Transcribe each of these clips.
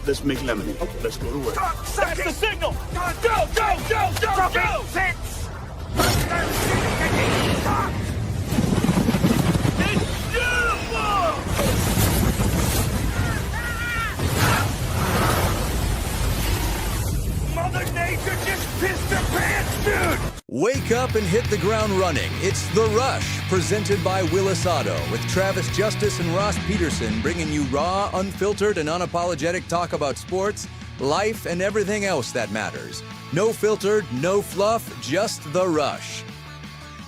let's make lemonade. Okay, let's go to work. That's the signal! Go, go, go, go, go! Six! It's beautiful! Mother Nature just pissed her pants, dude! Wake up and hit the ground running. It's The Rush, presented by Willis Auto, with Travis Justice and Ross Peterson, bringing you raw, unfiltered, and unapologetic talk about sports, life, and everything else that matters. No filtered, no fluff, just The Rush.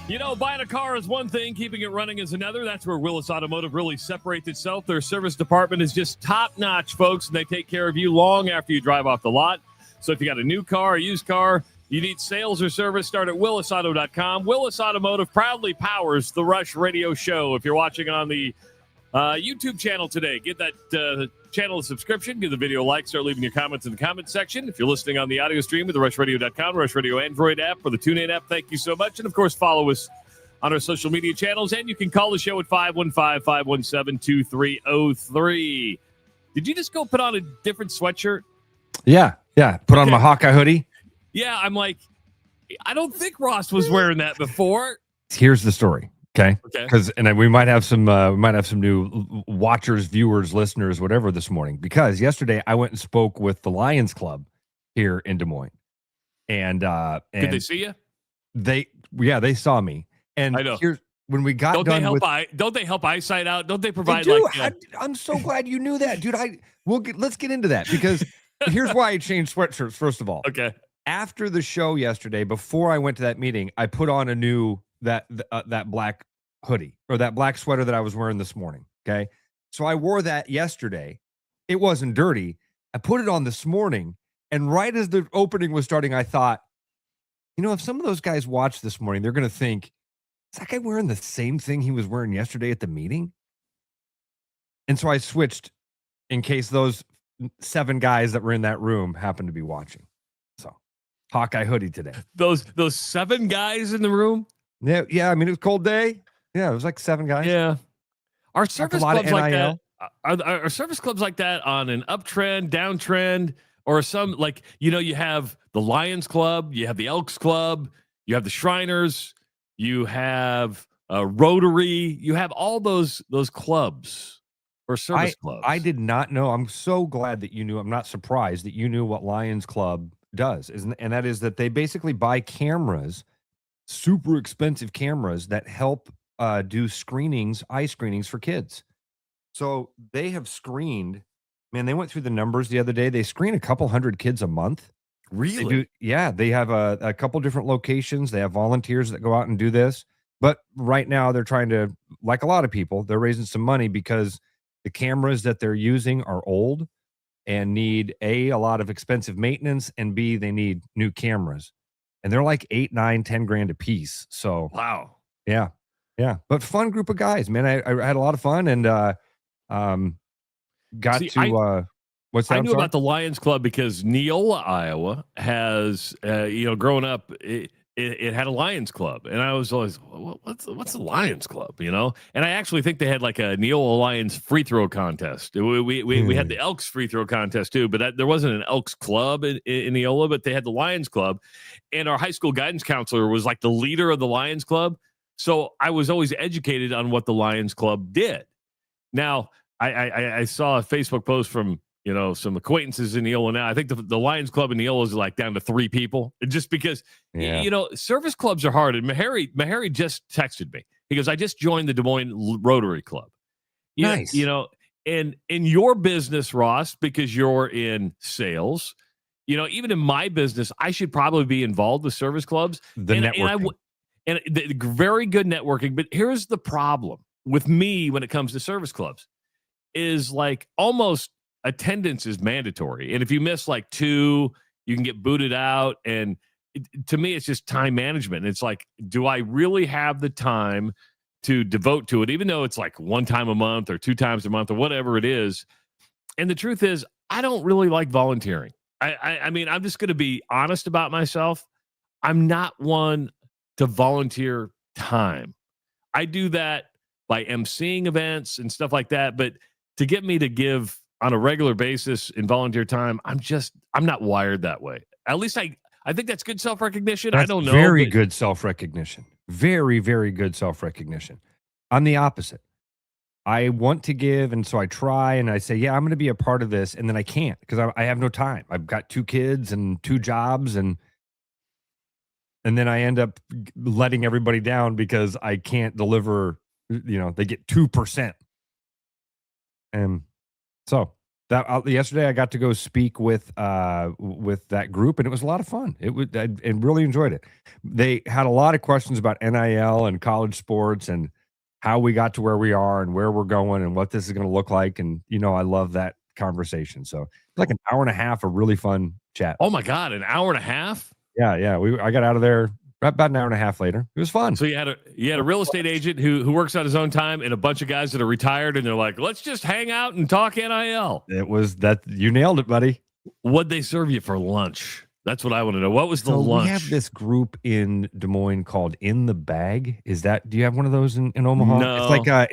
You know, buying a car is one thing, keeping it running is another. That's where Willis Automotive really separates itself. Their service department is just top-notch, folks, and they take care of you long after you drive off the lot. So if you got a new car, a used car, you need sales or service, start at willisauto.com. Willis Automotive proudly powers the Rush Radio Show. If you're watching on the YouTube channel today, get that channel a subscription, give the video a like, start leaving your comments in the comments section. If you're listening on the audio stream with the rushradio.com, Rush Radio Android app, or the TuneIn app, thank you so much. And, of course, follow us on our social media channels, and you can call the show at 515-517-2303. Did you just go put on a different sweatshirt? Yeah. Put on my Hawkeye hoodie. Yeah, I'm like, I don't think Ross was wearing that before. Here's the story, okay? Because we might have some new watchers, viewers, listeners, whatever this morning. Because yesterday I went and spoke with the Lions Club here in Des Moines, and did they see you? They saw me, and I know. Here's when we got don't done. Don't they help eyesight out? Don't they provide? They do. Like? I'm so glad you knew that, dude. Let's get into that because here's why I changed sweatshirts. First of all, okay. After the show yesterday, before I went to that meeting, I put on a new that black hoodie or that black sweater that I was wearing this morning. Okay, so I wore that yesterday. It wasn't dirty. I put it on this morning, and right as the opening was starting, I thought, if some of those guys watch this morning, they're going to think, is that guy wearing the same thing he was wearing yesterday at the meeting? And so I switched in case those 7 guys that were in that room happened to be watching. Hawkeye hoodie today. Those 7 guys in the room? Yeah. I mean, it was a cold day. Yeah, it was like 7 guys. Yeah. Are service clubs like that? Are service clubs like that on an uptrend, downtrend, or some like you have the Lions Club, you have the Elks Club, you have the Shriners, you have Rotary, you have all those clubs or service clubs. I did not know. I'm so glad that you knew. I'm not surprised that you knew what Lions Club does, and that is that they basically buy cameras, super expensive cameras that help do eye screenings for kids. So they have screened, man, they went through the numbers the other day. They screen a couple hundred kids a month. Really? They do, yeah. They have a couple different locations. They have volunteers that go out and do this. But right now they're trying to, like a lot of people, they're raising some money because the cameras that they're using are old and need a lot of expensive maintenance, and B, they need new cameras, and they're like 8, 9, 10 grand a piece. So wow, yeah, but fun group of guys, man. I had a lot of fun and what's that? I knew about the Lions Club because Neola, Iowa has growing up. It had a Lions Club, and I was always, what's the Lions Club, And I actually think they had like a Neola Lions free throw contest. We had the Elks free throw contest too, but there wasn't an Elks Club in Neola, but they had the Lions Club, and our high school guidance counselor was like the leader of the Lions Club. So I was always educated on what the Lions Club did. Now I saw a Facebook post from some acquaintances in Neola now. I think the Lions Club in Neola is like down to 3 people, just because, service clubs are hard. And Meharry just texted me. He goes, I just joined the Des Moines Rotary Club. Nice. And in your business, Ross, because you're in sales, even in my business, I should probably be involved with service clubs. Networking. And very good networking. But here's the problem with me when it comes to service clubs is like almost attendance is mandatory. And if you miss like 2, you can get booted out. And to me, it's just time management. It's like, do I really have the time to devote to it, even though it's like 1 time a month or 2 times a month or whatever it is? And the truth is, I don't really like volunteering. I mean, I'm just going to be honest about myself. I'm not one to volunteer time. I do that by emceeing events and stuff like that. But to get me to give on a regular basis in volunteer time, I'm not wired that way. At least I think that's good self-recognition. I don't know. Very good self-recognition. Very, very good self-recognition. I'm the opposite. I want to give, and so I try, and I say, yeah, I'm going to be a part of this, and then I can't because I have no time. I've got 2 kids and 2 jobs, and then I end up letting everybody down because I can't deliver. They get 2%, and so that yesterday I got to go speak with that group, and it was a lot of fun. I really enjoyed it. They had a lot of questions about NIL and college sports and how we got to where we are and where we're going and what this is going to look like. And, I love that conversation. So it's like an hour and a half of really fun chat. Oh my God, an hour and a half? Yeah. I got out of there about an hour and a half later. It was fun. So you had a real estate agent who works on his own time and a bunch of guys that are retired and they're like, let's just hang out and talk NIL. It was that. You nailed it, buddy. What'd they serve you for lunch? That's what I want to know. What was the lunch? We have this group in Des Moines called In the Bag. Do you have one of those in Omaha? No.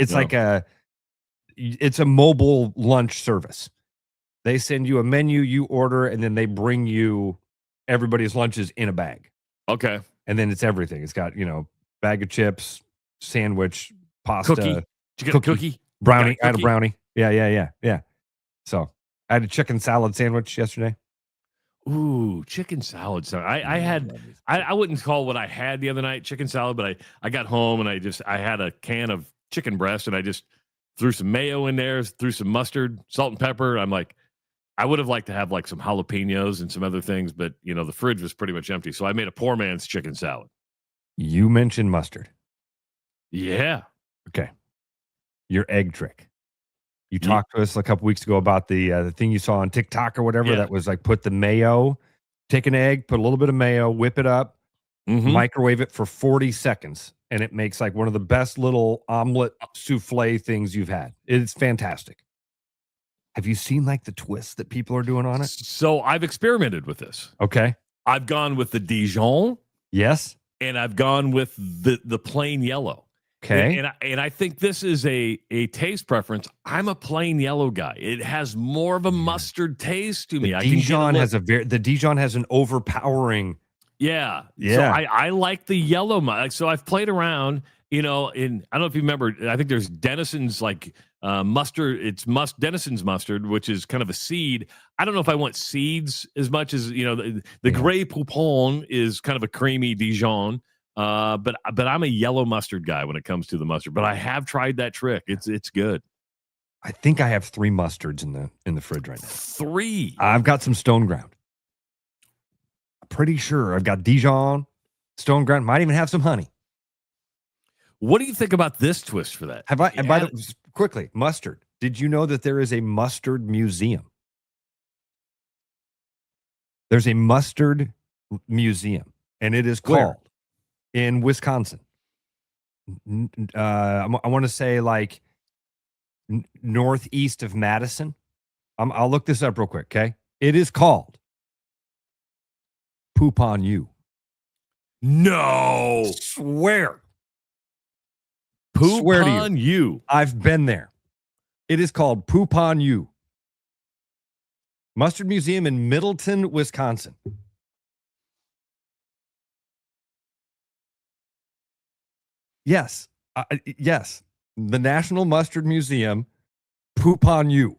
It's a mobile lunch service. They send you a menu, you order, and then they bring you everybody's lunches in a bag. Okay. And then it's everything. It's got, bag of chips, sandwich, pasta. Cookie. Did you get a cookie? Brownie. I had a brownie. Yeah. So I had a chicken salad sandwich yesterday. Ooh, chicken salad. I wouldn't call what I had the other night chicken salad, but I got home and I had a can of chicken breast and I just threw some mayo in there, threw some mustard, salt and pepper. I'm like, I would have liked to have like some jalapenos and some other things, but the fridge was pretty much empty. So I made a poor man's chicken salad. You mentioned mustard. Yeah. Okay. Your egg trick. You talked to us a couple weeks ago about the thing you saw on TikTok or whatever that was like put the mayo, take an egg, put a little bit of mayo, whip it up, microwave it for 40 seconds, and it makes like one of the best little omelet souffle things you've had. It's fantastic. Have you seen like the twists that people are doing on it? So I've experimented with this. Okay. I've gone with the Dijon. Yes. And I've gone with the plain yellow. Okay. And I think this is a taste preference. I'm a plain yellow guy. It has more of a mustard taste to me. The Dijon has an overpowering. Yeah. So I like the yellow. So I've played around, I don't know if you remember, I think there's Denison's like mustard. It's Denison's mustard, which is kind of a seed. I don't know if I want seeds as much as, the Grey Poupon is kind of a creamy Dijon. But I'm a yellow mustard guy when it comes to the mustard. But I have tried that trick. It's good. I think I have 3 mustards in the fridge right now. 3. I've got some Stone Ground. I'm pretty sure I've got Dijon, Stone Ground. Might even have some honey. What do you think about this twist for that? Quickly, mustard. Did you know that there is a mustard museum? There's a mustard museum, and it is called in Wisconsin. I want to say like northeast of Madison. I'll look this up real quick, okay? It is called Poop on You. No. Swear. Poop on You. I've been there. It is called Poop on You. Mustard Museum in Middleton, Wisconsin. Yes. Yes. The National Mustard Museum, Poop on You.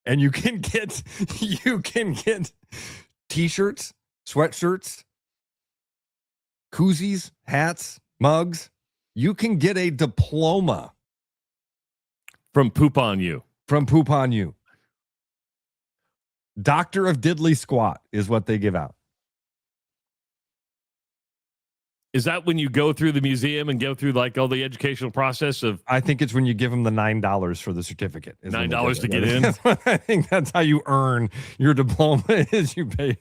And you can get t-shirts, sweatshirts, koozies, hats, mugs. You can get a diploma from Poop on You. From Poop on You. Doctor of Diddley Squat is what they give out. Is that when you go through the museum and go through like all the educational process of? I think it's when you give them the $9 for the certificate. $9 to get in. I think that's how you earn your diploma. Is you pay,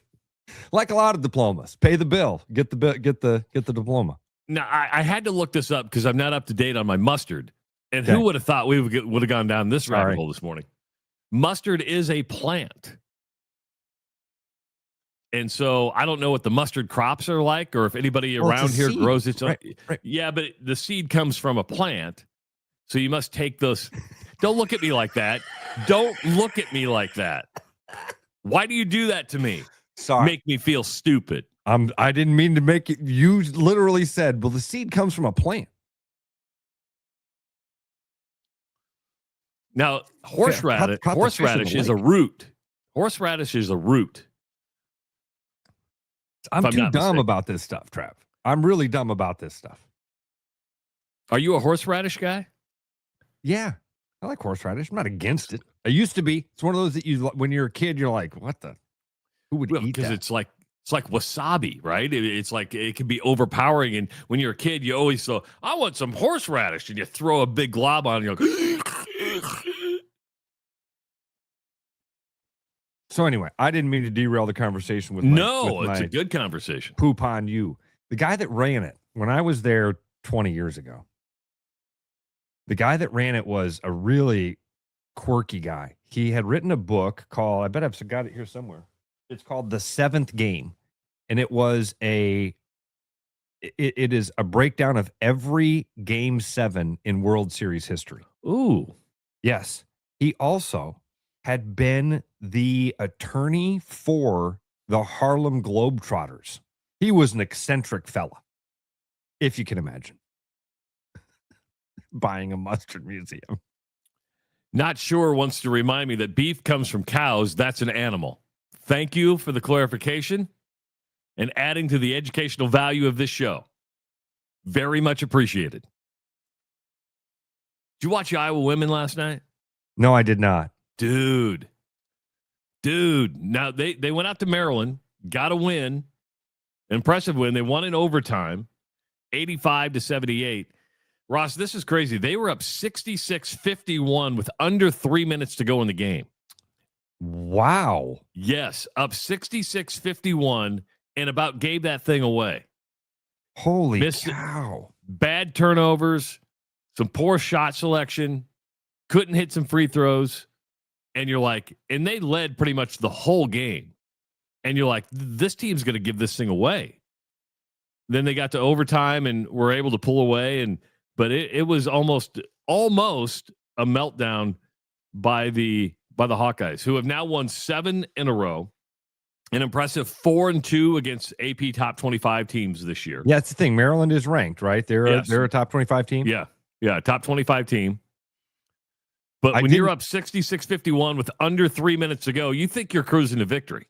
like a lot of diplomas, pay the bill, get the diploma. Now I had to look this up because I'm not up to date on my mustard. And who would have thought we would have gone down this rabbit hole this morning? Mustard is a plant. And so I don't know what the mustard crops are like or if anybody around here grows its own. Right. Yeah, but the seed comes from a plant. So you must take those. Don't look at me like that. Don't look at me like that. Why do you do that to me? Sorry. Make me feel stupid. I didn't mean to make it. You literally said, well, the seed comes from a plant. Now, horseradish is a root. Horseradish is a root. I'm too dumb about this stuff, Trav. I'm really dumb about this stuff. Are you a horseradish guy? Yeah, I like horseradish. I'm not against it. I used to be. It's one of those that you, when you're a kid, you're like, what the? Who would eat that? Because it's like wasabi, right? It's like it can be overpowering. And when you're a kid, you always go, I want some horseradish, and you throw a big glob on, and you're like. So anyway, I didn't mean to derail the conversation with it's a good conversation. Poop on you. The guy that ran it, when I was there 20 years ago, the guy that ran it was a really quirky guy. He had written a book called, I bet I've got it here somewhere. It's called The Seventh Game. And it was it is a breakdown of every Game 7 in World Series history. Ooh. Yes. He also had been the attorney for the Harlem Globetrotters. He was an eccentric fella, if you can imagine. Buying a mustard museum. Not sure wants to remind me that beef comes from cows. That's an animal. Thank you for the clarification and adding to the educational value of this show. Very much appreciated. Did you watch the Iowa women last night? No, I did not. Dude. Now, they went out to Maryland, got a win, impressive win. They won in overtime, 85-78. Ross, this is crazy. They were up 66-51 with under 3 minutes to go in the game. Wow. Yes, up 66-51 and about gave that thing away. Holy cow. Bad turnovers, some poor shot selection, couldn't hit some free throws. And you're like, and they led pretty much the whole game. And you're like, this team's going to give this thing away. Then they got to overtime and were able to pull away. But it was almost a meltdown by the Hawkeyes, who have now won 7 in a row. An impressive 4-2 against AP top 25 teams this year. Yeah, that's the thing. Maryland is ranked, right? They're a top 25 team. Yeah, top 25 team. But when you're up 66-51 with under 3 minutes to go, you think you're cruising to victory.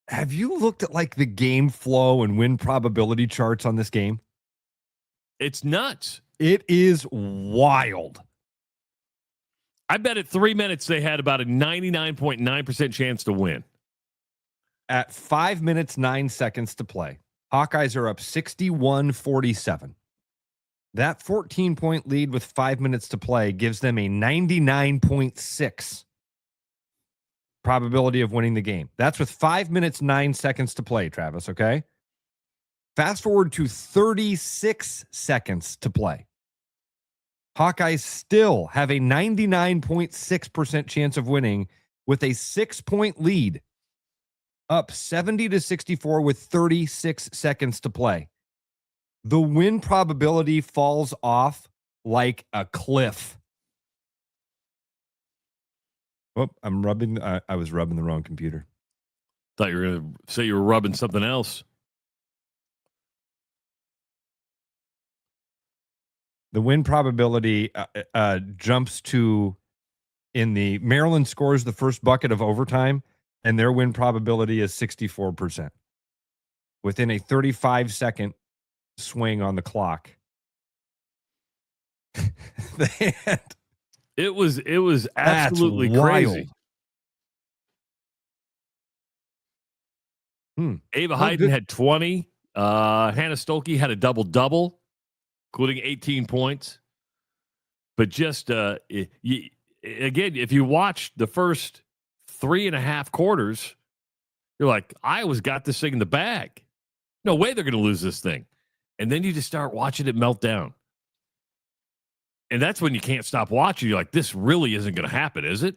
Have you looked at like the game flow and win probability charts on this game? It's nuts. It is wild. I bet at 3 minutes they had about a 99.9% chance to win. At 5 minutes, 9 seconds to play, Hawkeyes are up 61-47. That 14-point lead with 5 minutes to play gives them a 99.6 probability of winning the game. That's with 5 minutes, 9 seconds to play, Travis, okay? Fast forward to 36 seconds to play. Hawkeyes still have a 99.6% chance of winning with a 6-point lead, up 70-64 with 36 seconds to play. The win probability falls off like a cliff. Oh, I was rubbing the wrong computer. Thought you were going to say you were rubbing something else. The win probability jumps to, in the Maryland scores the first bucket of overtime, and their win probability is 64%. Within a 35-second swing on the clock. It was absolutely crazy. Ava Hayden had 20. Hannah Stolke had a double-double, including 18 points. But just, again, if you watch the first 3.5 quarters, you're like, Iowa's got this thing in the bag. No way they're going to lose this thing. And then you just start watching it melt down. And that's when you can't stop watching. You're like, this really isn't going to happen, is it?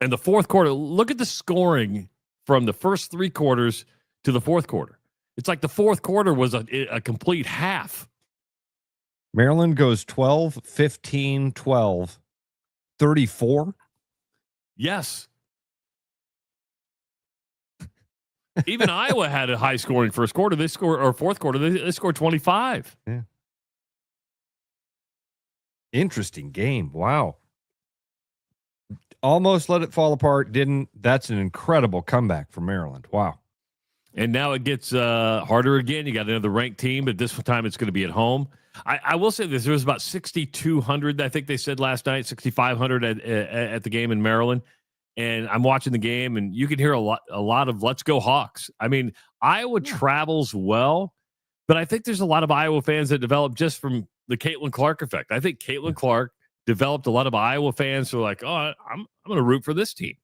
And the fourth quarter, look at the scoring from the first 3 quarters to the fourth quarter. It's like the fourth quarter was a complete half. Maryland goes 12, 15, 12, 34. Yes. Even Iowa had a high scoring first quarter. They scored, or fourth quarter, they scored 25. Yeah. Interesting game. Wow. Almost let it fall apart. Didn't. That's an incredible comeback for Maryland. Wow. And now it gets harder again. You got another ranked team, but this time it's going to be at home. I will say this: there was about 6,200. I think they said last night, 6,500 at the game in Maryland. And I'm watching the game, and you can hear a lot of "Let's go Hawks." I mean, Iowa travels well, but I think there's a lot of Iowa fans that develop just from the Caitlin Clark effect. I think Caitlin Clark developed a lot of Iowa fans who are like, "Oh, I'm going to root for this team,"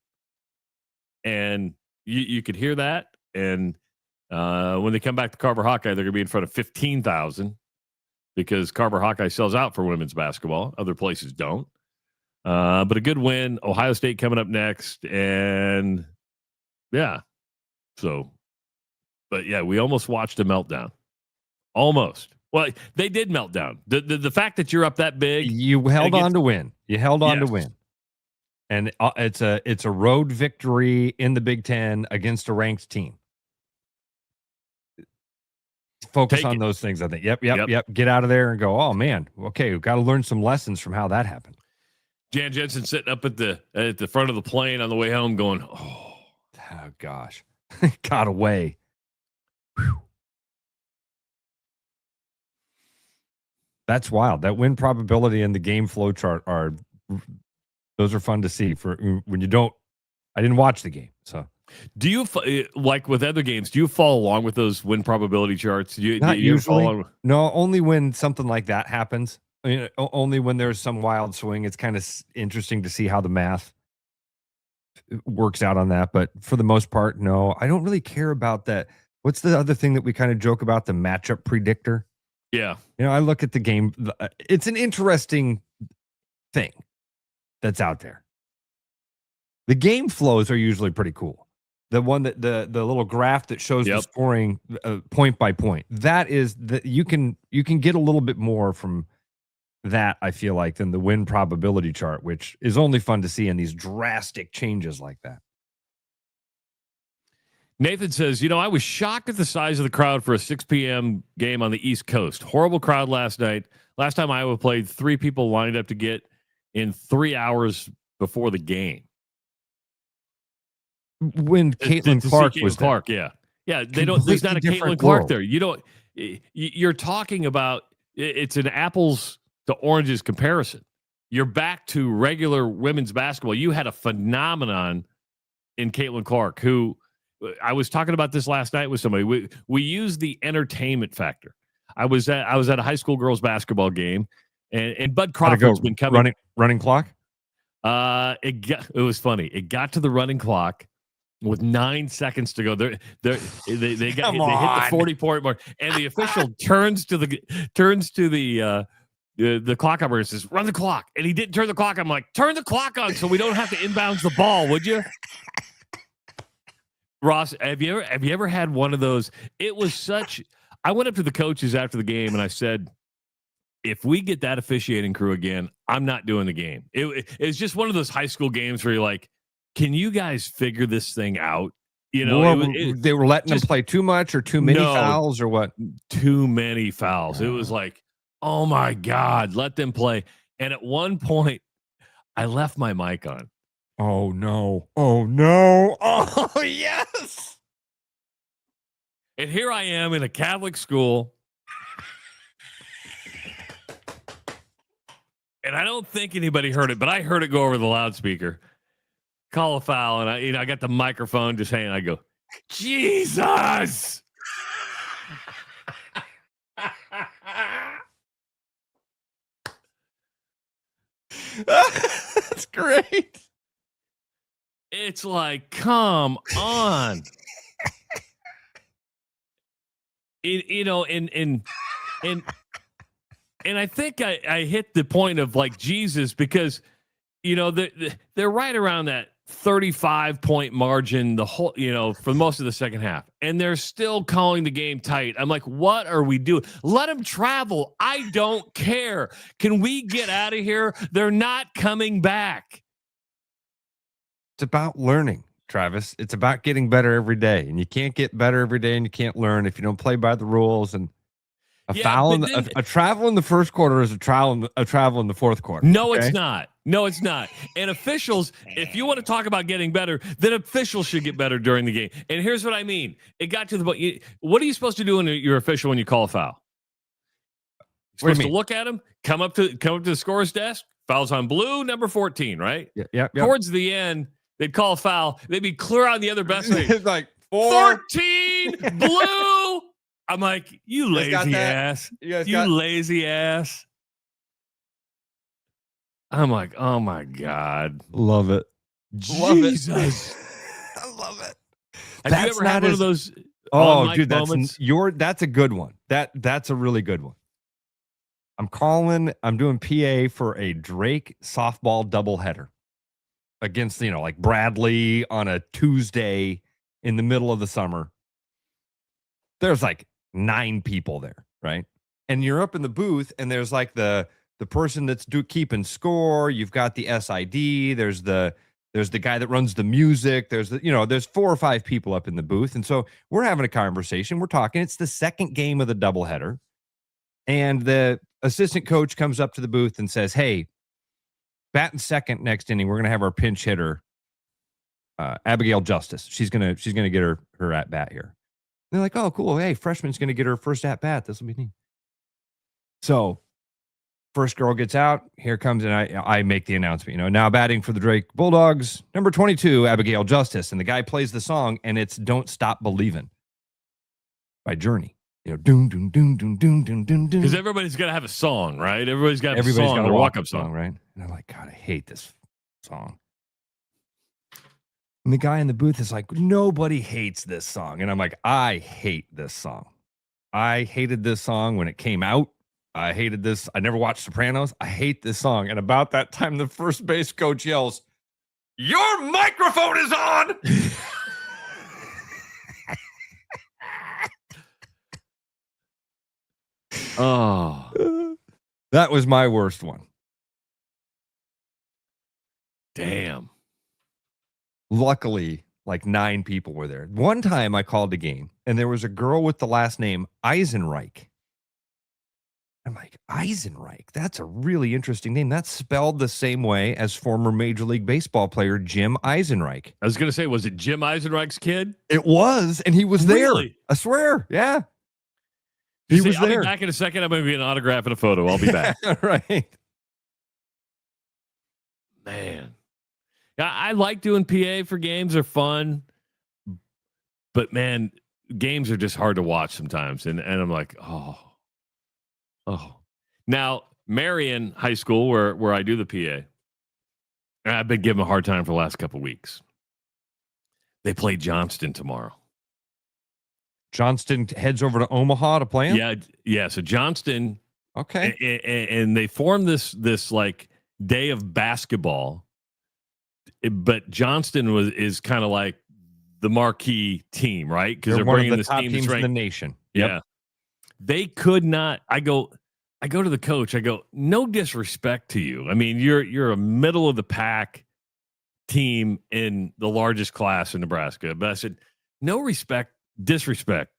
and you could hear that. And when they come back to Carver Hawkeye, they're going to be in front of 15,000 because Carver Hawkeye sells out for women's basketball. Other places don't. But a good win. Ohio State coming up next. And yeah. So, but yeah, we almost watched a meltdown. Almost. Well, they did melt down. The fact that you're up that big. You held on to win. You held on to win. And it's a road victory in the Big Ten against a ranked team. Focus on those things, I think. Yep. Get out of there and go, oh, man. Okay, we've got to learn some lessons from how that happened. Jan Jensen sitting up at the front of the plane on the way home going, oh gosh. Got away. Whew. That's wild. That win probability and the game flow chart those are fun to see for when you don't. I didn't watch the game, so. Do you like with other games? Do you follow along with those win probability charts? Not usually. No, only when something like that happens. I mean, only when there's some wild swing. It's kind of interesting to see how the math works out on that. But for the most part, no, I don't really care about that. What's the other thing that we kind of joke about? The matchup predictor. Yeah. I look at the game. It's an interesting thing that's out there. The game flows are usually pretty cool. The one that the little graph that shows the scoring point by point. That is that you can get a little bit more from that, I feel like, than the win probability chart, which is only fun to see in these drastic changes like that. Nathan says, I was shocked at the size of the crowd for a 6 p.m. game on the East Coast. Horrible crowd last night. Last time Iowa played, 3 people lined up to get in 3 hours before the game. When Caitlin Clark was Clark, there. Yeah. They don't. There's not a Caitlin Clark there. You're talking about. It's an apples to oranges comparison. You're back to regular women's basketball. You had a phenomenon in Caitlin Clark, who I was talking about this last night with somebody. We use the entertainment factor. I was at a high school girls basketball game, and Bud Crawford's been coming running clock. It was funny. It got to the running clock with 9 seconds to go. They hit the 40-point mark, and the official turns to the clock operator and says, "Run the clock." And he didn't turn the clock. I'm like, "Turn the clock on so we don't have to inbounds the ball, would you?" Ross, have you ever had one of those? It was such. I went up to the coaches after the game and I said, if we get that officiating crew again, I'm not doing the game. It's just one of those high school games where you're like, can you guys figure this thing out? They were letting them play too much or too many fouls or what? Too many fouls. It was like, oh my God, let them play. And at one point, I left my mic on. Oh no. Oh no. Oh yes. And here I am in a Catholic school. And I don't think anybody heard it, but I heard it go over the loudspeaker. Call a foul, and I got the microphone just hanging. I go, Jesus! That's great. It's like, come on. And I think I hit the point of like Jesus because, they're right around that 35-point margin the whole, for most of the second half, and they're still calling the game tight. I'm like, what are we doing? Let them travel. I don't care. Can we get out of here? They're not coming back. It's about learning, Travis. It's about getting better every day, and you can't get better every day, and you can't learn if you don't play by the rules. And a travel in the first quarter is a travel in the fourth quarter. No, okay? It's not. No, it's not. And officials, if you want to talk about getting better, then officials should get better during the game. And here's what I mean. It got to the point. What are you supposed to do when you're official when you call a foul? You're supposed to look at him, come up to the scorer's desk. Foul's on blue, number 14, right? Yeah. Towards the end, they'd call a foul. They'd be clear on the other best. It's like 14 blue. I'm like, you lazy ass. You lazy ass. I'm like, oh my God. Love it. Jesus. I love it. Have you ever had one of those? Oh, dude, moments? That's a good one. That's a really good one. I'm doing PA for a Drake softball doubleheader against, like Bradley on a Tuesday in the middle of the summer. There's like 9 people there, right? And you're up in the booth, and there's like the person that's keeping score. You've got the SID. There's the guy that runs the music. There's 4 or 5 people up in the booth, and so we're having a conversation. We're talking. It's the second game of the doubleheader, and the assistant coach comes up to the booth and says, "Hey, batting second next inning, we're gonna have our pinch hitter, Abigail Justice. She's gonna get her at bat here." They're like, "Oh, cool. Hey, freshman's going to get her first at bat. This will be neat." So, first girl gets out. Here comes, and I make the announcement. Now batting for the Drake Bulldogs, number 22, Abigail Justice, and the guy plays the song, and it's "Don't Stop Believin'" by Journey. Doom doom doom doom doom doom doom doom. Because everybody's got to have a song, right? Everybody's got a song, their walk-up song, right? And I'm like, God, I hate this song. And the guy in the booth is like, nobody hates this song. And I'm like, I hate this song. I hated this song when it came out. I hated this. I never watched Sopranos. I hate this song. And about that time, the first base coach yells, "Your microphone is on!" Oh. That was my worst one. Damn. Luckily, like 9 people were there. One time I called a game, and there was a girl with the last name Eisenreich. I'm like, Eisenreich? That's a really interesting name. That's spelled the same way as former Major League Baseball player Jim Eisenreich. I was going to say, was it Jim Eisenreich's kid? It was, and he was there. I swear. Yeah. He was there. I'll be back in a second. I'm going to be an autograph and a photo. I'll be back. Right. Man. I like doing PA for games. They're fun. But, man, games are just hard to watch sometimes. And I'm like, oh. Now, Marion High School, where I do the PA, and I've been giving them a hard time for the last couple of weeks. They play Johnston tomorrow. Johnston heads over to Omaha to play him? Yeah. So Johnston. Okay. And they formed this like day of basketball. But Johnston is kind of like the marquee team, right? Because they're bringing the top teams in the nation. Yep. Yeah. They could not. I go to the coach. I go, no disrespect to you. I mean, you're a middle of the pack team in the largest class in Nebraska. But I said, no disrespect.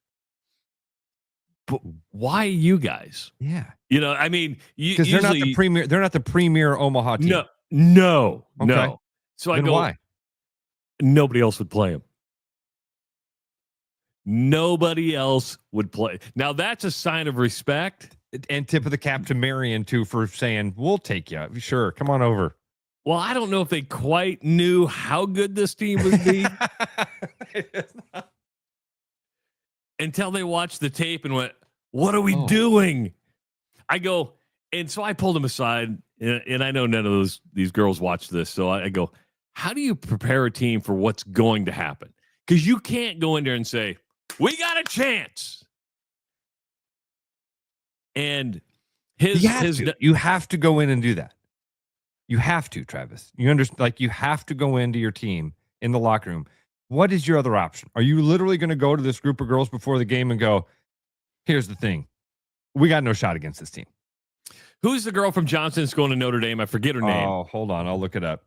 But why you guys? Yeah. I mean, because they're not the premier. They're not the premier Omaha team. No. Okay. No. So then I go, why? Nobody else would play him. Nobody else would play. Now that's a sign of respect. And tip of the cap to Marion too for saying, we'll take you. Sure, come on over. Well, I don't know if they quite knew how good this team would be until they watched the tape and went, "What are we doing?" I go, and so I pulled them aside, and I know none of these girls watch this, so I go, how do you prepare a team for what's going to happen? Because you can't go in there and say, "We got a chance." And you have to go in and do that. You have to, Travis. You understand? Like, you have to go into your team in the locker room. What is your other option? Are you literally going to go to this group of girls before the game and go, here's the thing. We got no shot against this team. Who's the girl from Johnston that's going to Notre Dame? I forget her name. Oh, hold on. I'll look it up.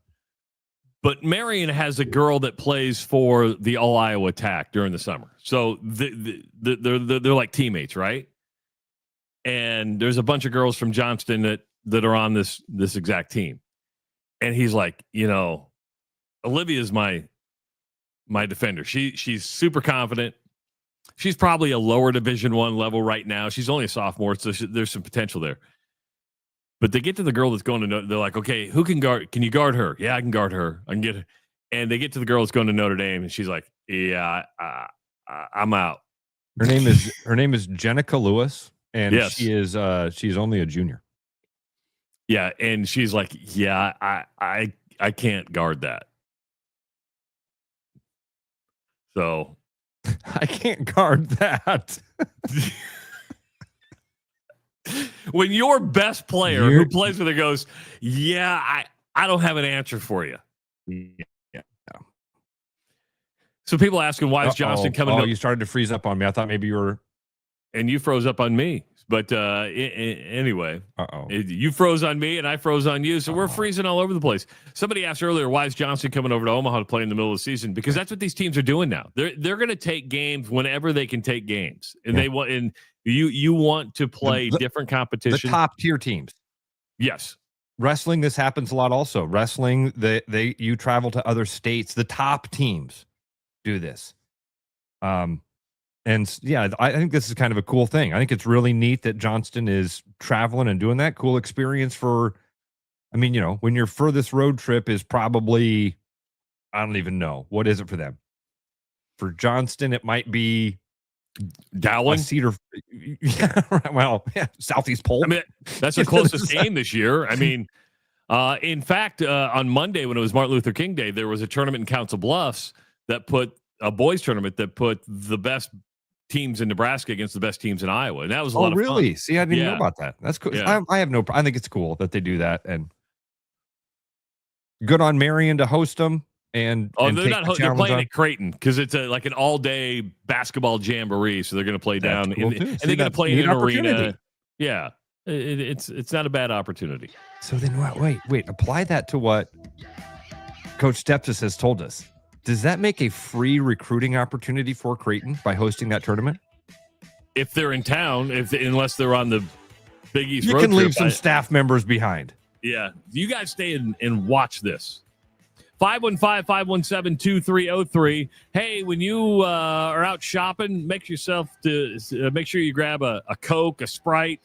But Marion has a girl that plays for the All Iowa Attack during the summer. So they're like teammates, right? And there's a bunch of girls from Johnston that are on this exact team. And he's like, Olivia's my defender. She's super confident. She's probably a lower Division I level right now. She's only a sophomore, so there's some potential there. But they get to the girl that's going to, they're like, okay, who can guard? Can you guard her? Yeah, I can guard her. I can get her. And they get to the girl that's going to Notre Dame, and she's like, yeah, I'm out. Her name is Jenica Lewis, and yes. she's only a junior. Yeah, and she's like, yeah, I can't guard that. So I can't guard that. When your best player who plays with it goes, yeah, I don't have an answer for you. Yeah. So people asking, why is Johnston coming? Oh, you started to freeze up on me. I thought maybe you were. And you froze up on me. But anyway, you froze on me and I froze on you. So we're freezing all over the place. Somebody asked earlier, why is Johnston coming over to Omaha to play in the middle of the season? Because that's what these teams are doing now. They're going to take games whenever they can take games. And they want, and you want to play different competition. The top tier teams. Yes. Wrestling, this happens a lot also. Wrestling, you travel to other states. The top teams do this. And yeah, I think this is kind of a cool thing. I think it's really neat that Johnston is traveling and doing that. Cool experience for, when your furthest road trip is probably, I don't even know. What is it for them? For Johnston, it might be Dowling. Cedar. Yeah, well, yeah, Southeast Pole. That's the closest game this year. In fact, on Monday when it was Martin Luther King Day, there was a tournament in Council Bluffs that put a boys tournament that put the best teams in Nebraska against the best teams in Iowa, and that was a lot of fun. See, I didn't know about that. That's cool. Yeah. I think it's cool that they do that, and good on Marion to host them. And they're playing at Creighton because it's like an all-day basketball jamboree, so they're going to play down, cool and they're going to play in an arena. Yeah, it's not a bad opportunity. So then, wait, apply that to what Coach Stepsis has told us. Does that make a free recruiting opportunity for Creighton by hosting that tournament? If they're in town, unless they're on the Big East road trip. You can leave some staff staff members behind. Yeah. You guys stay and watch this. 515-517-2303. Hey, when you are out shopping, make sure you grab a Coke, a Sprite,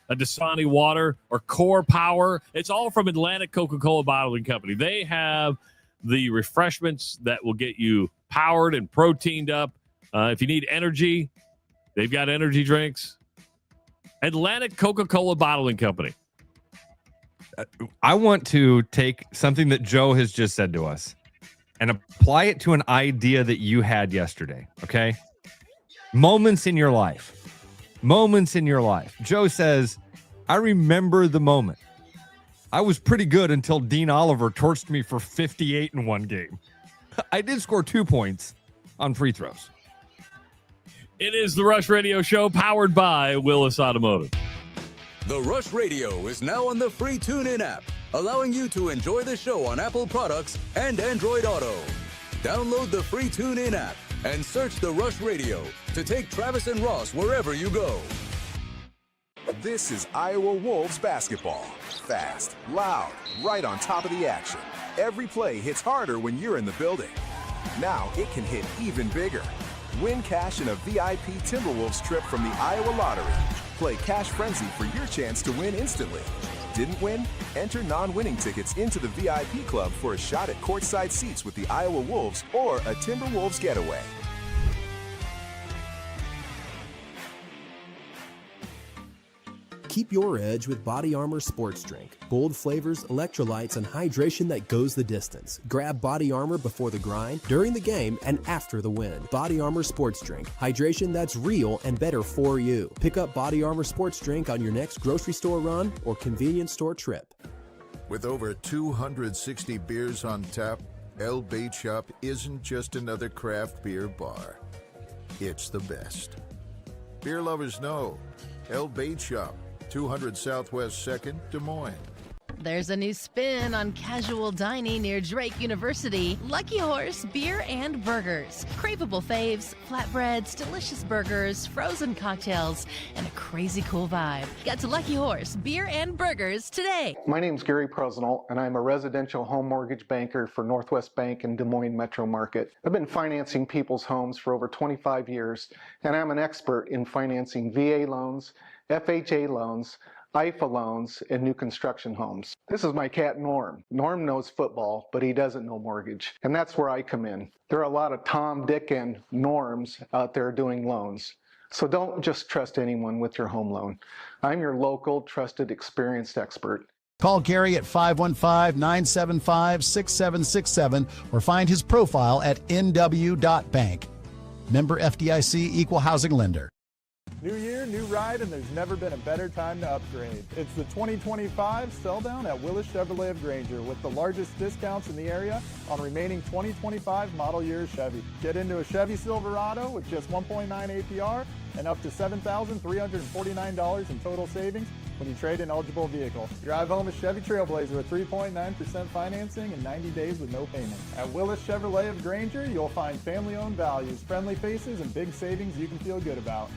a Dasani water, or Core Power. It's all from Atlantic Coca-Cola Bottling Company. They have the refreshments that will get you powered and proteined up. If you need energy, they've got energy drinks. Atlantic Coca-Cola Bottling Company. I want to take something that Joe has just said to us and apply it to an idea that you had yesterday, okay? Moments in your life. Joe says, I remember the moment. I was pretty good until Dean Oliver torched me for 58 in one game. I did score 2 points on free throws. It is the Rush Radio Show powered by Willis Automotive. The Rush Radio is now on the free TuneIn app, allowing you to enjoy the show on Apple products and Android Auto. Download the free TuneIn app and search The Rush Radio to take Travis and Ross wherever you go. This is Iowa Wolves basketball. Fast, loud, right on top of the action. Every play hits harder when you're in the building. Now it can hit even bigger. Win cash in a VIP Timberwolves trip from the Iowa Lottery. Play Cash Frenzy for your chance to win instantly. Didn't win? Enter non-winning tickets into the VIP club for a shot at courtside seats with the Iowa Wolves or a Timberwolves getaway. Keep your edge with Body Armor Sports Drink. Bold flavors, electrolytes, and hydration that goes the distance. Grab Body Armor before the grind, during the game, and after the win. Body Armor Sports Drink. Hydration that's real and better for you. Pick up Body Armor Sports Drink on your next grocery store run or convenience store trip. With over 260 beers on tap, El Bait Shop isn't just another craft beer bar. It's the best. Beer lovers know. El Bait Shop, 200 Southwest 2nd, Des Moines. There's a new spin on casual dining near Drake University. Lucky Horse Beer and Burgers. Craveable faves, flatbreads, delicious burgers, frozen cocktails, and a crazy cool vibe. Get to Lucky Horse Beer and Burgers today. My name's Gary Presnell, and I'm a residential home mortgage banker for Northwest Bank in Des Moines Metro Market. I've been financing people's homes for over 25 years, and I'm an expert in financing VA loans, FHA loans, IFA loans, and new construction homes. This is my cat Norm. Norm knows football, but he doesn't know mortgage. And that's where I come in. There are a lot of Tom, Dick, and Norms out there doing loans. So don't just trust anyone with your home loan. I'm your local, trusted, experienced expert. Call Gary at 515-975-6767 or find his profile at nw.bank. Member FDIC, Equal Housing Lender. New year, new ride, and there's never been a better time to upgrade. It's the 2025 sell down at Willis Chevrolet of Granger with the largest discounts in the area on remaining 2025 model year Chevy. Get into a Chevy Silverado with just 1.9 APR and up to $7,349 in total savings when you trade in eligible vehicle. Drive home a Chevy Trailblazer with 3.9% financing and 90 days with no payment. At Willis Chevrolet of Granger, you'll find family-owned values, friendly faces, and big savings you can feel good about.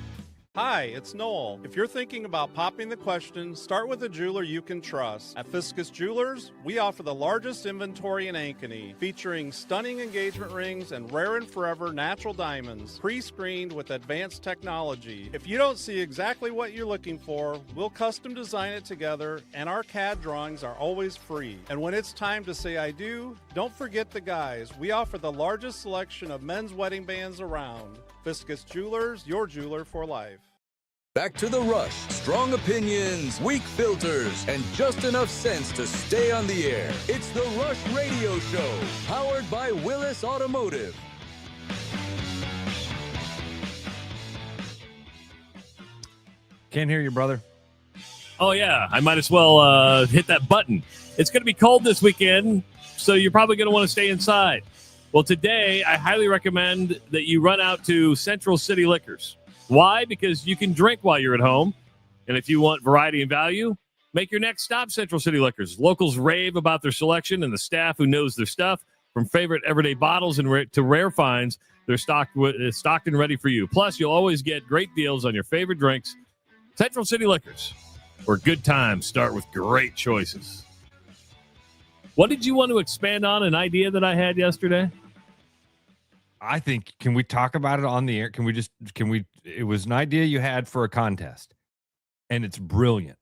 Hi, it's Noel. If you're thinking about popping the question, start with a jeweler you can trust. At Fiscus Jewelers, we offer the largest inventory in Ankeny, featuring stunning engagement rings and rare and forever natural diamonds, pre-screened with advanced technology. If you don't see exactly what you're looking for, we'll custom design it together, and our CAD drawings are always free. And when it's time to say I do, don't forget the guys. We offer the largest selection of men's wedding bands around. Fiscus Jewelers, your jeweler for life. Back to the Rush. Strong opinions, weak filters, and just enough sense to stay on the air. It's the Rush Radio Show, powered by Willis Automotive. Can't hear you, brother. Oh, yeah. I might as well hit that button. It's going to be cold this weekend, so you're probably going to want to stay inside. Well, today, I highly recommend that you run out to Central City Liquors. Why? Because you can drink while you're at home. And if you want variety and value, make your next stop Central City Liquors. Locals rave about their selection and the staff who knows their stuff. From favorite everyday bottles and to rare finds, they're stocked and ready for you. Plus, you'll always get great deals on your favorite drinks. Central City Liquors, where good times start with great choices. What did you want to expand on, an idea that I had yesterday? I think, can we talk about it on the air? It was an idea you had for a contest, and it's brilliant.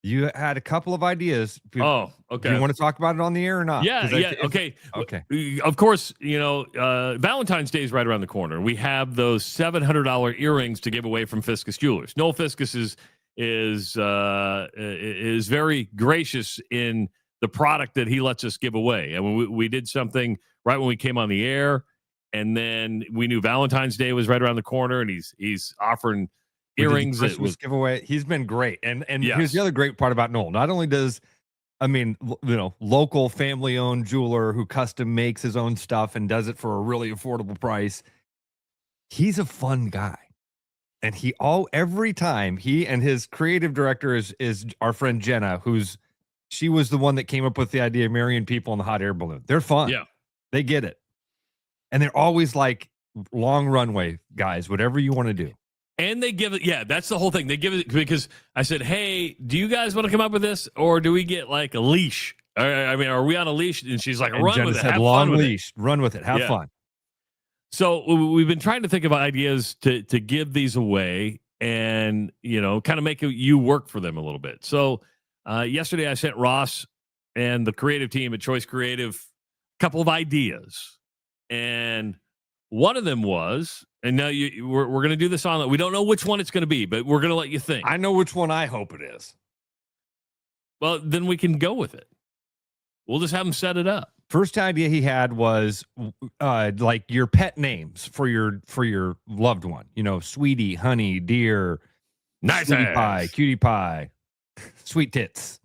You had a couple of ideas. Oh, okay. Do you want to talk about it on the air or not? Yeah, okay. Of course, Valentine's Day is right around the corner. We have those $700 earrings to give away from Fiscus Jewelers. Noel Fiscus is very gracious in the product that he lets us give away. And we did something right when we came on the air, and then we knew Valentine's Day was right around the corner, and he's offering earrings. Christmas giveaway. He's been great. And yes. Here's the other great part about Noel. Not only does, local family-owned jeweler who custom makes his own stuff and does it for a really affordable price, he's a fun guy. And every time he and his creative director is our friend Jenna, she was the one that came up with the idea of marrying people in the hot air balloon. They're fun. Yeah. They get it. And they're always like long runway guys, whatever you want to do. And they give it. Yeah, that's the whole thing. They give it because I said, hey, do you guys want to come up with this? Or do we get like a leash? Are we on a leash? And she's like, run with it. Have long fun leash. Run with it. Have fun. So we've been trying to think of ideas to give these away and, kind of make you work for them a little bit. So yesterday I sent Ross and the creative team at Choice Creative a couple of ideas. And one of them was, and now we're going to do this on, we don't know which one it's going to be, but we're going to let you think. I know which one I hope it is. Well, then we can go with it. We'll just have them set it up. First idea he had was like your pet names for your loved one. Sweetie, honey, dear, nice sweetie pie, cutie pie. Sweet tits.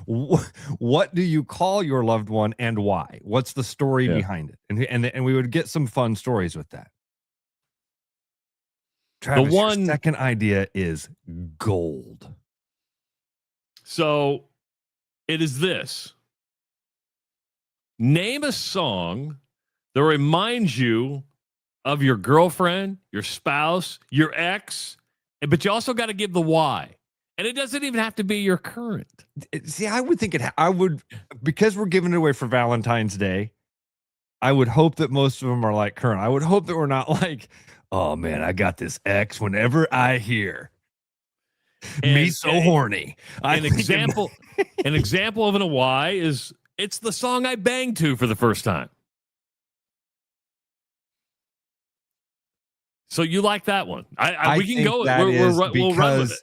What do you call your loved one and why? What's the story behind it? And we would get some fun stories with that. Travis, your second idea is gold. So it is this. Name a song that reminds you of your girlfriend, your spouse, your ex, but you also got to give the why. And it doesn't even have to be your current. See, I would think I would, because we're giving it away for Valentine's Day, I would hope that most of them are like current. I would hope that we're not like, oh man, I got this ex whenever I hear me so horny. An example of an why is it's the song I banged to for the first time. So you like that one? We can go. We'll run with it.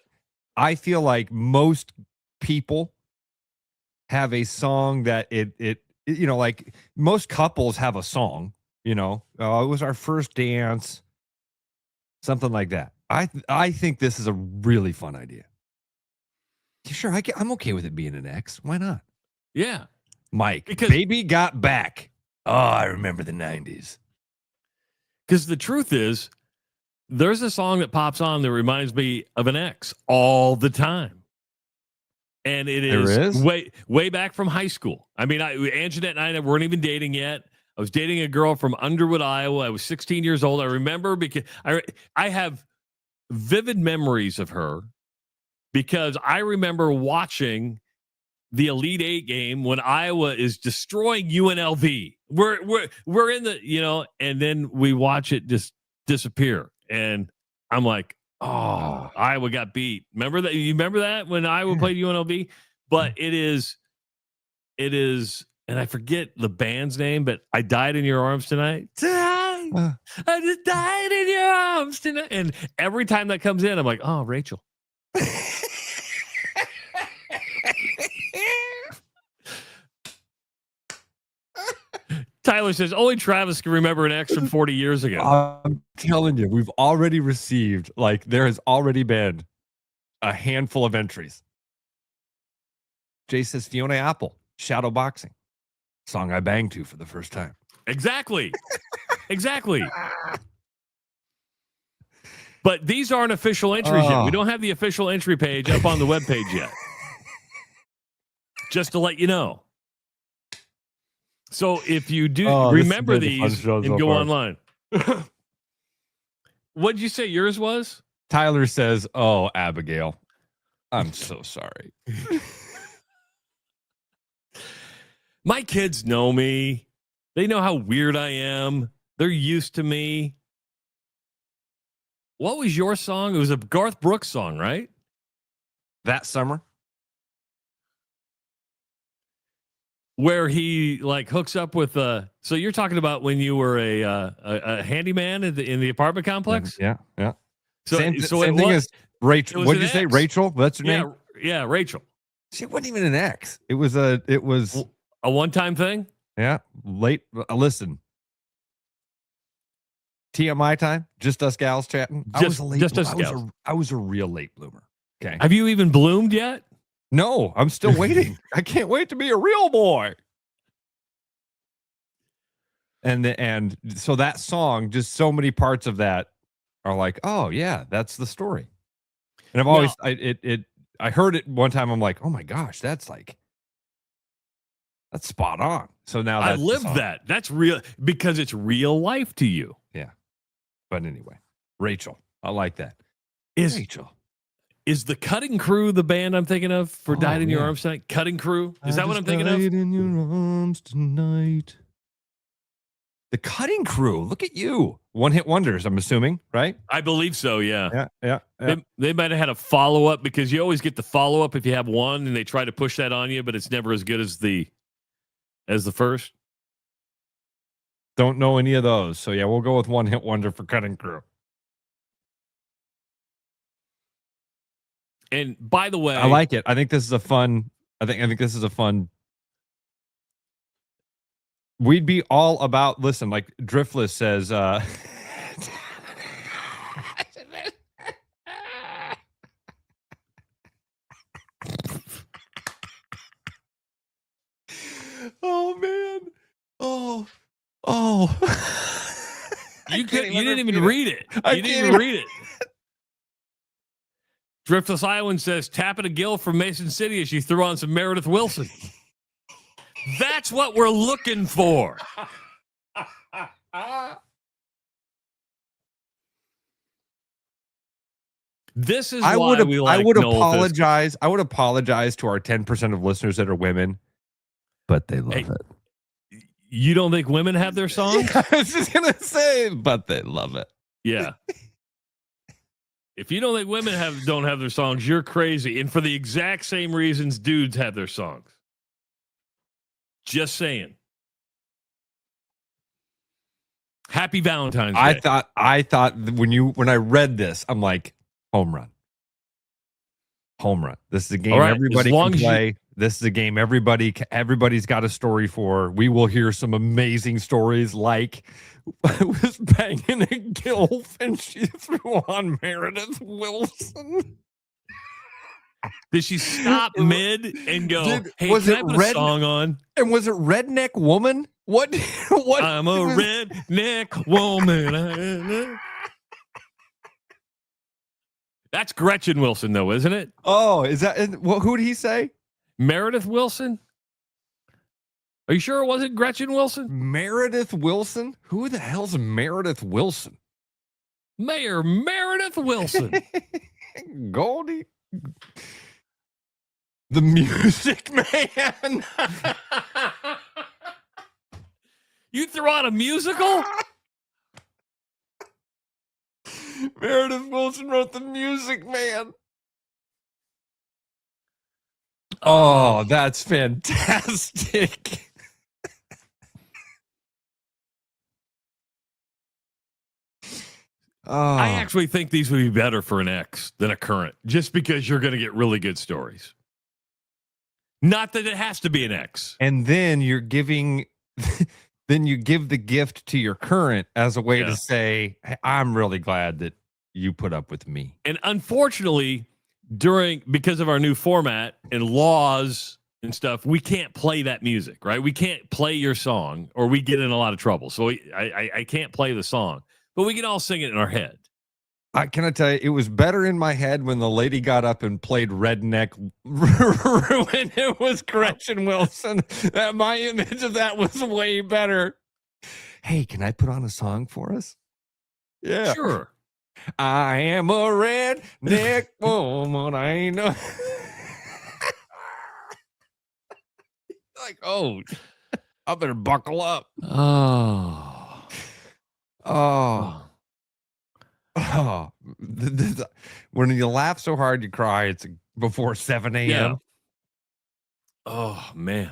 I feel like most people have a song that it like most couples have a song, it was our first dance, something like that. I think this is a really fun idea. Sure, I'm okay with it being an X. Why not? Yeah. Mike, because Baby Got Back. Oh, I remember the 90s. Because the truth is, there's a song that pops on that reminds me of an ex all the time. And it is way back from high school. I mean, Anjanette and I weren't even dating yet. I was dating a girl from Underwood, Iowa. I was 16 years old. I remember because I have vivid memories of her because I remember watching the Elite Eight game when Iowa is destroying UNLV. We're in the, and then we watch it just disappear. And I'm like, oh, Iowa got beat. Remember that? You remember that when Iowa played UNLV? But it is, and I forget the band's name, but I Died in Your Arms Tonight. I just died in your arms tonight. And every time that comes in, I'm like, oh, Rachel. Tyler says only Travis can remember an ex from 40 years ago. I'm telling you, we've already received, there has already been a handful of entries. Jay says Fiona Apple, Shadow Boxing, song I banged to for the first time. Exactly. Exactly. But these aren't official entries yet. We don't have the official entry page up on the webpage yet. Just to let you know. So if you do remember these and go online. What did you say yours was? Tyler says, oh, Abigail, I'm so sorry. My kids know me. They know how weird I am. They're used to me. What was your song? It was a Garth Brooks song, right? That Summer. Where he hooks up with so you're talking about when you were a handyman in the apartment complex? Yeah. So same thing as Rachel. What did you say? Rachel? That's her name? Yeah, Rachel. She wasn't even an ex. It was a one-time thing? Yeah. Late listen. TMI time, just us gals chatting. I was a real late bloomer. Okay. Have you even bloomed yet? No, I'm still waiting. I can't wait to be a real boy. And so that song, just so many parts of that are like, oh yeah, that's the story. And I've always I heard it one time. I'm like, oh my gosh, that's spot on. So now I lived that. That's real because it's real life to you. Yeah. But anyway, Rachel, I like that. Rachel. Is the Cutting Crew the band I'm thinking of for Died in Your Arms Tonight? Cutting Crew? Is that what I'm thinking of? Died in your arms tonight. The Cutting Crew. Look at you. One hit wonders, I'm assuming, right? I believe so, yeah. Yeah. They might have had a follow-up because you always get the follow-up if you have one and they try to push that on you, but it's never as good as the first. Don't know any of those. So yeah, we'll go with one hit wonder for Cutting Crew. And by the way, I like it. I think this is a fun. I think this is a fun. We'd be all about. Listen, like Driftless says. You didn't even read it. You didn't even read it. Driftless Iowan says, tapping a gill from Mason City as she threw on some Meredith Wilson. That's what we're looking for. This is why we like I would Noel apologize. I would apologize to our 10% of listeners that are women, but they love it. You don't think women have their songs? I was just gonna say, but they love it. Yeah. If you don't think women don't have their songs, you're crazy. And for the exact same reasons dudes have their songs. Just saying. Happy Valentine's Day. I thought when I read this, I'm like, home run. Home run. This is a game everybody can play. This is a game everybody's got a story for. We will hear some amazing stories like I was banging a gilf and she threw on Meredith Wilson. Did she stop mid and go, hey, can I put a song on? And was it Redneck Woman? What? I'm a redneck woman. That's Gretchen Wilson, though, isn't it? Oh, is that who did he say? Meredith Wilson? Are you sure it wasn't Gretchen Wilson? Meredith Wilson? Who the hell's Meredith Wilson? Mayor Meredith Wilson. Goldie. The Music Man. You threw out a musical? Meredith Wilson wrote The Music Man. Oh, that's fantastic. I actually think these would be better for an ex than a current, just because you're going to get really good stories. Not that it has to be an ex. And then you're giving, then you give the gift to your current as a way to say, hey, I'm really glad that you put up with me. And unfortunately, because of our new format and laws and stuff, we can't play that music, right? We can't play your song or we get in a lot of trouble. So I can't play the song, but we can all sing it in our head. Can I tell you, it was better in my head when the lady got up and played Redneck when it was Gretchen Wilson. My image of that was way better. Hey, can I put on a song for us? Yeah. Sure. I am a redneck woman. I ain't no. Like, oh, I better buckle up. Oh. When you laugh so hard you cry, it's before 7 a.m. Yeah. Oh, man.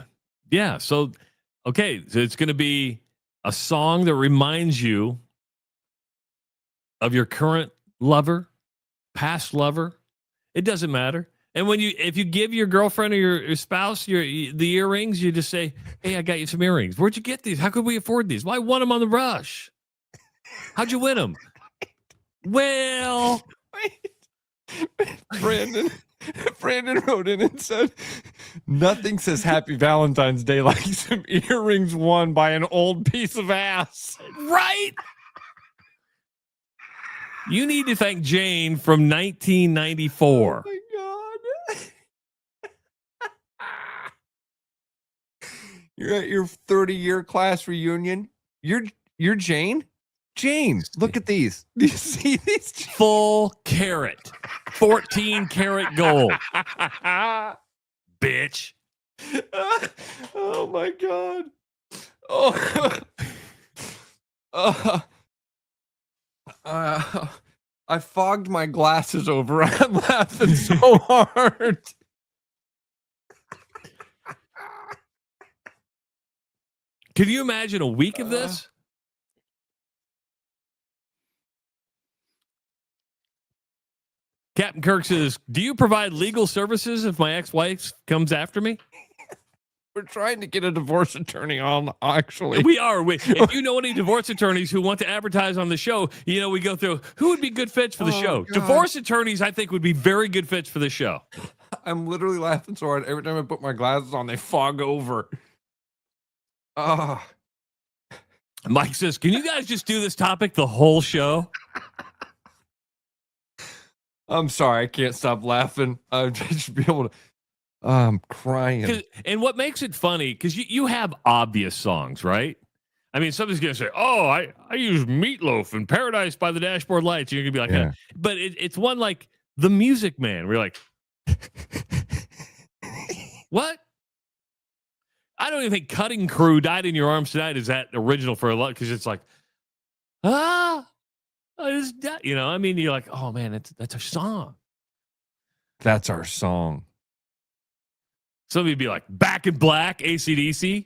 Yeah. So it's going to be a song that reminds you of your current lover, past lover. It doesn't matter. And if you give your girlfriend or your spouse the earrings, you just say, hey, I got you some earrings. Where'd you get these? How could we afford these? Well, I won them on the Rush. How'd you win them? Well, Brandon wrote in and said, nothing says Happy Valentine's Day like some earrings won by an old piece of ass. Right? You need to thank Jane from 1994. Oh my God. You're at your 30-year class reunion. You're Jane? Jane, look at these. Do you see these? Full carat. 14 karat gold. Bitch. Oh my God. Oh. I fogged my glasses over. I'm laughing so hard. Can you imagine a week of this? Captain Kirk says, do you provide legal services if my ex-wife comes after me? We're trying to get a divorce attorney on, actually. We are. If you know any divorce attorneys who want to advertise on the show, we go through who would be good fits for the show. God. Divorce attorneys, I think, would be very good fits for the show. I'm literally laughing so hard. Every time I put my glasses on, they fog over. Mike says, can you guys just do this topic the whole show? I'm sorry, I can't stop laughing. I should be able to. I'm crying. And what makes it funny, because you have obvious songs, right? I mean, somebody's going to say, oh, I use Meatloaf and Paradise by the Dashboard Lights. You're going to be like, Yeah. but it's one like The Music Man. We're like, what? I don't even think Cutting Crew Died in Your Arms Tonight is that original for a lot, because it's like, I mean, you're like, oh man, that's a song. That's our song. Somebody would be like, Back in Black, AC/DC.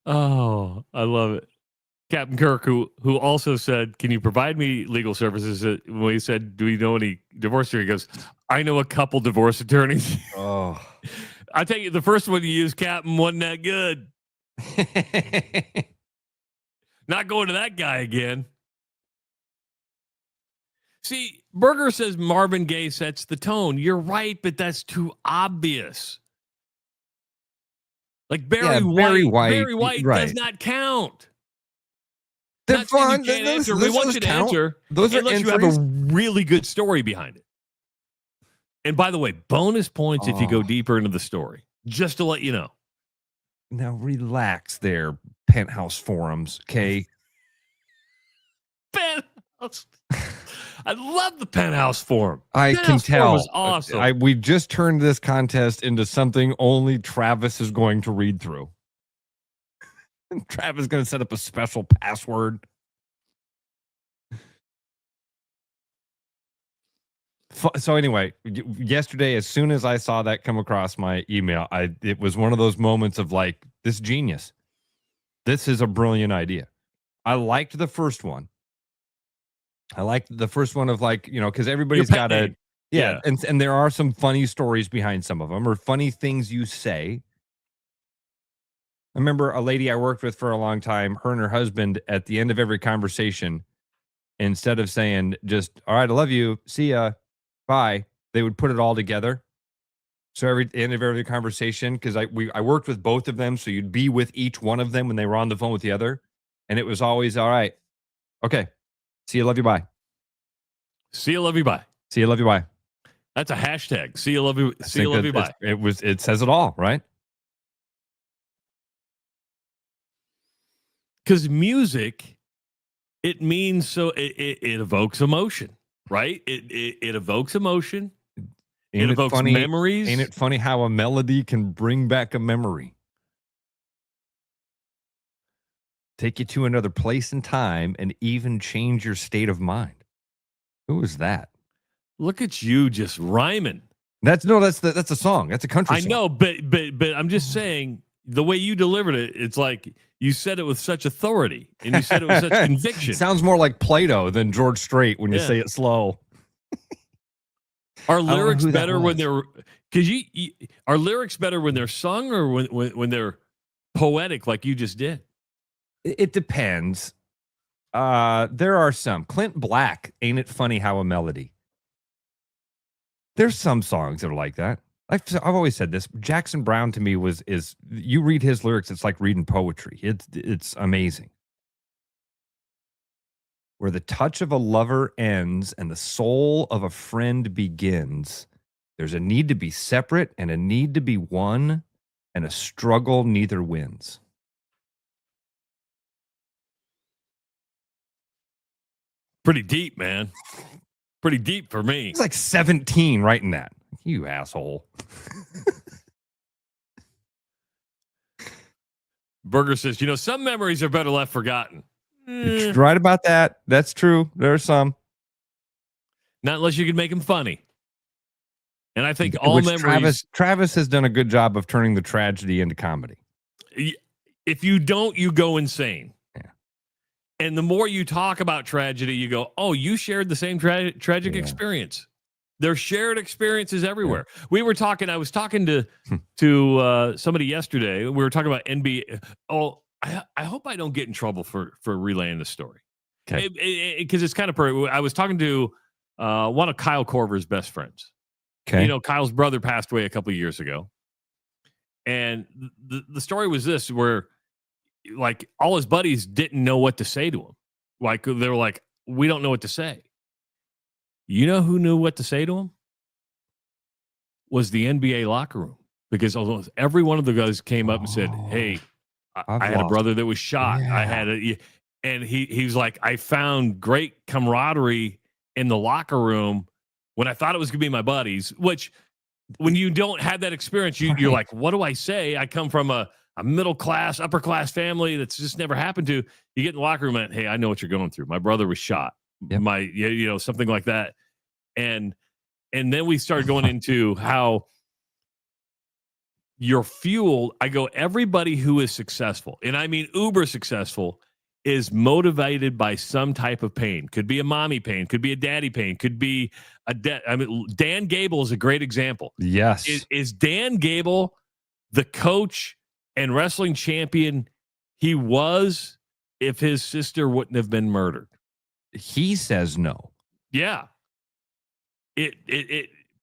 Oh, I love it. Captain Kirk, who also said, can you provide me legal services? When he said, do we know any divorce attorney? He goes, I know a couple divorce attorneys. Oh. I tell you, the first one you used, Captain, wasn't that good. Not going to that guy again. See, Berger says Marvin Gaye sets the tone. You're right, but that's too obvious. Like Barry White right. does not count. They're Not saying fun. you can't Those- answer. those We want those you to count. answer. Those are unless you have entries. a really good story behind it. And by the way, bonus points if you go deeper into the story. Just to let you know. Now relax there, Penthouse Forums, okay? Penthouse. I love the Penthouse Forum. I Penthouse can Forum tell. was awesome. We just turned this contest into something only Travis is going to read through. And Travis is going to set up a special password. So anyway, yesterday, as soon as I saw that come across my email, it was one of those moments of like, this genius. This is a brilliant idea. I liked the first one. I liked the first one of like, because everybody's got a, yeah. And there are some funny stories behind some of them, or funny things you say. I remember a lady I worked with for a long time, her and her husband, at the end of every conversation, instead of saying just, all right, I love you, see ya, bye, they would put it all together. So at the end of every conversation, because I worked with both of them, so you'd be with each one of them when they were on the phone with the other. And it was always, all right, okay, see you, love you, bye. See you, love you, bye. See you, love you, bye. That's a hashtag. See you, love you, see you, love you, bye. It says it all, right? Because music, it means so it evokes emotion, right? It evokes emotion. It evokes memories. Ain't it funny how a melody can bring back a memory? Take you to another place and time and even change your state of mind. Who is that? Look at you just rhyming. That's a song. That's a country song. I know, but I'm just saying the way you delivered it, it's like you said it with such authority and you said it with such conviction. It sounds more like Plato than George Strait when you say it slow. Are lyrics better when they're are lyrics better when they're sung or when they're poetic like you just did? It depends. There are some. Clint Black, Ain't It Funny How a Melody. There's some songs that are like that. I've always said this. Jackson Browne to me is you read his lyrics, it's like reading poetry. It's amazing. Where the touch of a lover ends and the soul of a friend begins, there's a need to be separate and a need to be one, and a struggle neither wins. Pretty deep, man. Pretty deep for me. It's like 17 writing that. You asshole. Berger says, some memories are better left forgotten. You're right about that. That's true. There are some. Not unless you can make them funny. And I think all memories... Travis has done a good job of turning the tragedy into comedy. If you don't, you go insane. Yeah. And the more you talk about tragedy, you go, oh, you shared the same tragic experience. There's shared experiences everywhere. Yeah. I was talking to somebody yesterday. We were talking about NBA. Oh, I hope I don't get in trouble for relaying the story. Okay. Because it's kind of, I was talking to one of Kyle Korver's best friends. Okay. Kyle's brother passed away a couple of years ago. And the story was this, where like all his buddies didn't know what to say to him. Like they were like, we don't know what to say. You know who knew what to say to him? Was the NBA locker room. Because almost every one of the guys came up and said, hey, I had a brother that was shot. Yeah. I had and he was like, I found great camaraderie in the locker room when I thought it was going to be my buddies, which when you don't have that experience, you're like, what do I say? I come from a middle class, upper class family that's just never happened to. You get in the locker room and, hey, I know what you're going through. My brother was shot. Yep. Something like that. And then we started going into how you're fueled. I go, everybody who is successful, and I mean uber successful, is motivated by some type of pain. Could be a mommy pain, could be a daddy pain, could be Dan Gable is a great example. Yes. Is Dan Gable the coach and wrestling champion he was if his sister wouldn't have been murdered? He says no. Yeah.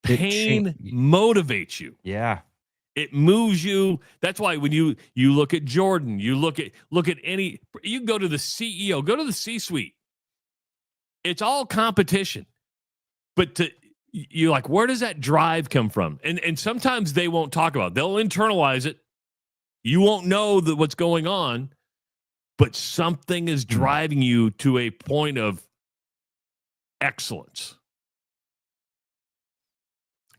Pain motivates you. Yeah. It moves you. That's why when you look at Jordan, you look at any, you can go to the CEO, go to the C-suite. It's all competition. But you're like, where does that drive come from? And sometimes they won't talk about it. They'll internalize it. You won't know what's going on, but something is driving you to a point of excellence.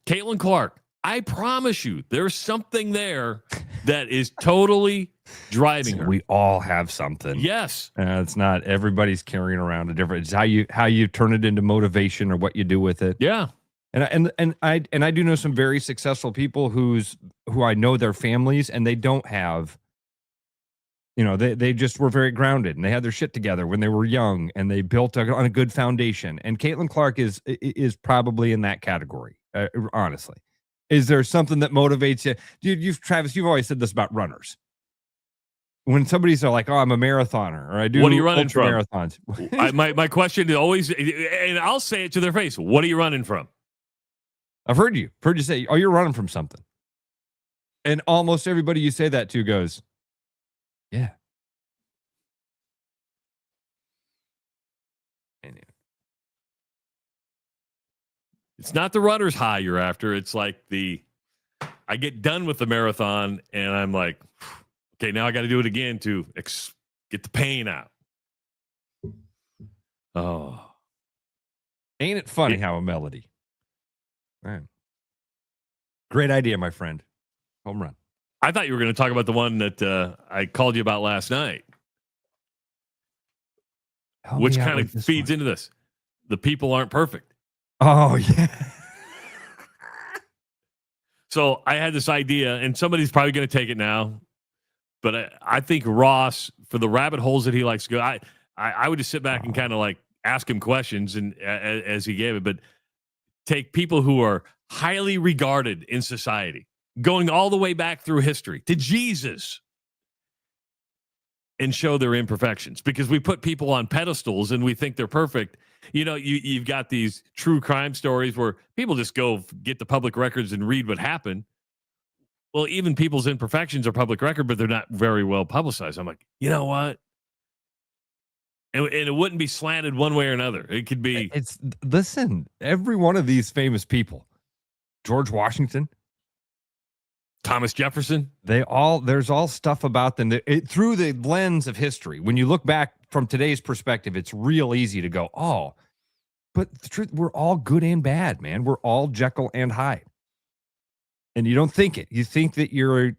Caitlin Clark, I promise you, there's something there that is totally driving her. We all have something. Yes. It's not everybody's carrying around a different. It's how you turn it into motivation or what you do with it. Yeah. And I do know some very successful people who I know their families, and they don't have, they just were very grounded and they had their shit together when they were young and they built on a good foundation. And Caitlin Clark is probably in that category. Honestly, is there something that motivates you, dude? Travis, you've always said this about runners. When somebody's like, "Oh, I'm a marathoner," or "I do," what are you running from? Marathons. my question is always, and I'll say it to their face: what are you running from? I've heard you say, "Oh, you're running from something," and almost everybody you say that to goes, "Yeah." It's not the runner's high you're after. It's like I get done with the marathon and I'm like, okay, now I got to do it again to get the pain out. Oh, ain't it funny how a melody? Man. Great idea, my friend. Home run. I thought you were going to talk about the one that I called you about last night, which kind of feeds into this. The people aren't perfect. Oh, yeah. So I had this idea, and somebody's probably going to take it now, but I think Ross, for the rabbit holes that he likes to go, I would just sit back and kind of like ask him questions and as he gave it, but take people who are highly regarded in society, going all the way back through history to Jesus, and show their imperfections, because we put people on pedestals and we think they're perfect. You've got these true crime stories where people just go get the public records and read what happened. Well, even people's imperfections are public record, but they're not very well publicized. I'm like, you know what? And it wouldn't be slanted one way or another. It could be. Listen, every one of these famous people, George Washington, Thomas Jefferson, there's all stuff about them that through the lens of history. When you look back from today's perspective, it's real easy to go, oh, but the truth, we're all good and bad, man. We're all Jekyll and Hyde. And you don't think it. You think that you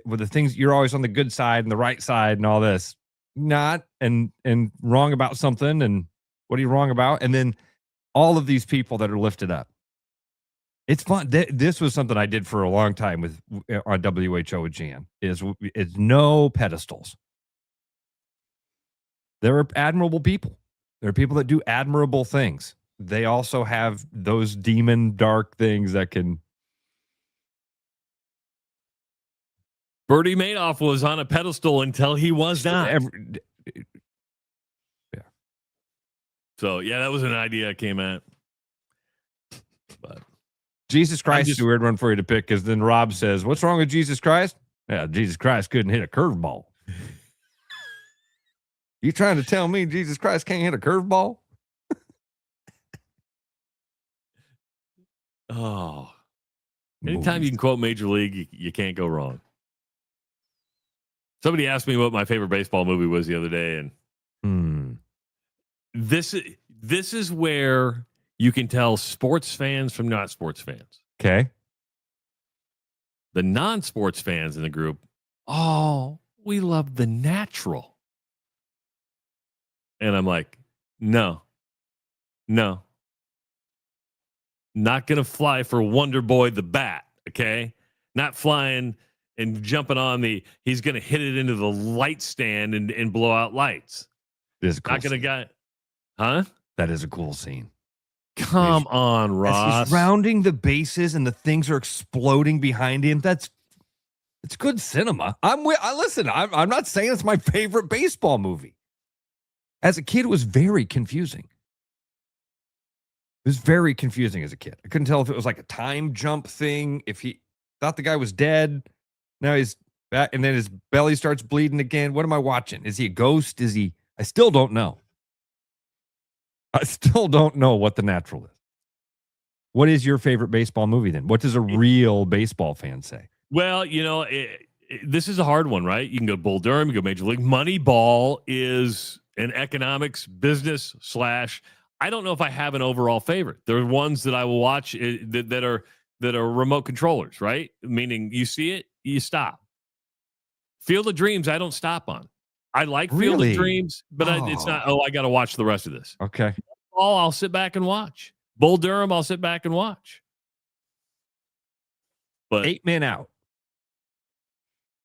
with the things, you're always on the good side and the right side and all this. Not and wrong about something. And what are you wrong about? And then all of these people that are lifted up. It's fun. This was something I did for a long time on WHO with Jan. Is no pedestals. There are admirable people. There are people that do admirable things. They also have those demon dark things that can. Bertie Madoff was on a pedestal until he was not. Yeah. So yeah, that was an idea I came at. But Jesus Christ is a weird one for you to pick because then Rob says, "What's wrong with Jesus Christ?" Yeah, Jesus Christ couldn't hit a curveball. You trying to tell me Jesus Christ can't hit a curveball? Oh, anytime you can quote Major League, you can't go wrong. Somebody asked me what my favorite baseball movie was the other day, and this is where you can tell sports fans from not sports fans. Okay. The non-sports fans in the group, oh, we love The Natural. And I'm like, no. Not going to fly for Wonder Boy the Bat, okay? Not flying and jumping on he's going to hit it into the light stand and blow out lights. This is cool. Not going to huh? That is a cool scene. Come on, Ross. As he's rounding the bases and the things are exploding behind him. It's good cinema. I'm not saying it's my favorite baseball movie. As a kid, it was very confusing. It was very confusing as a kid. I couldn't tell if it was like a time jump thing, if he thought the guy was dead. Now he's back, and then his belly starts bleeding again. What am I watching? Is he a ghost? I still don't know. I still don't know what The Natural is. What is your favorite baseball movie then? What does a real baseball fan say? Well, this is a hard one, right? You can go Bull Durham, you can go Major League. Moneyball is an economics business / I don't know if I have an overall favorite. There are ones that I will watch that are remote controllers, right? Meaning you see it, you stop. Field of Dreams, I don't stop on. I like Field of Dreams, but it's not, I got to watch the rest of this. Okay. I'll sit back and watch. Bull Durham, I'll sit back and watch. But 8 Men Out.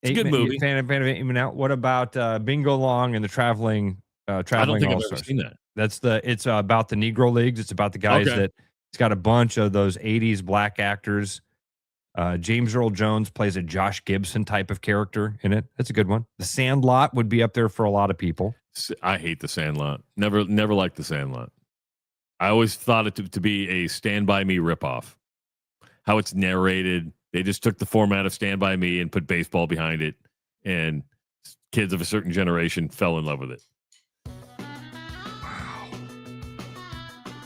It's a good movie. Fan of 8 Men Out. What about Bingo Long and the Traveling I don't think All-Stars? I've ever seen that. It's about the Negro Leagues. It's about the guys that it's got a bunch of those 80s black actors. James Earl Jones plays a Josh Gibson type of character in it. That's a good one. The Sandlot would be up there for a lot of people. I hate The Sandlot. Never liked The Sandlot. I always thought it to be a Stand By Me ripoff. How it's narrated. They just took the format of Stand By Me and put baseball behind it, and kids of a certain generation fell in love with it.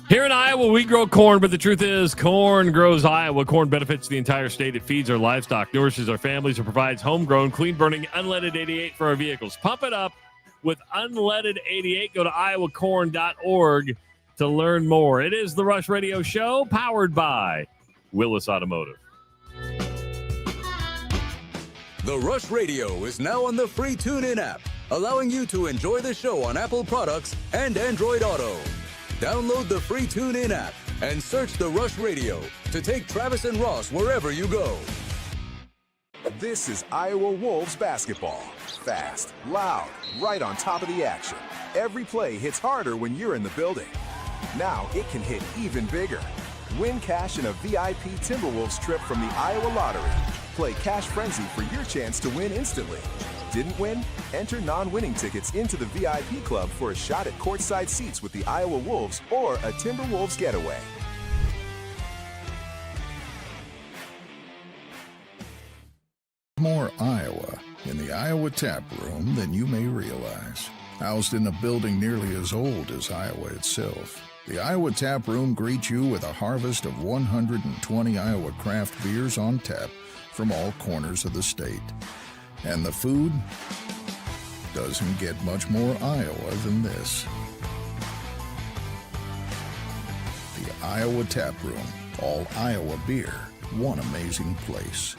Here in Iowa, we grow corn, but the truth is corn grows Iowa. Corn benefits the entire state. It feeds our livestock, nourishes our families, and provides homegrown, clean-burning, unleaded 88 for our vehicles. Pump it up with unleaded 88. Go to iowacorn.org to learn more. It is the Rush Radio Show, powered by Willis Automotive. The Rush Radio is now on the free TuneIn app, allowing you to enjoy the show on Apple products and Android Auto. Download the free TuneIn app and search The Rush Radio to take Travis and Ross wherever you go. This is Iowa Wolves basketball. Fast, loud, right on top of the action. Every play hits harder when you're in the building. Now it can hit even bigger. Win cash in a VIP Timberwolves trip from the Iowa Lottery. Play Cash Frenzy for your chance to win instantly. Didn't win? Enter non-winning tickets into the VIP club for a shot at courtside seats with the Iowa Wolves or a Timberwolves getaway. More Iowa in the Iowa Tap Room than you may realize. Housed in a building nearly as old as Iowa itself, the Iowa Tap Room greets you with a harvest of 120 Iowa craft beers on tap from all corners of the state. And the food doesn't get much more Iowa than this. The Iowa Tap Room, all Iowa beer, one amazing place.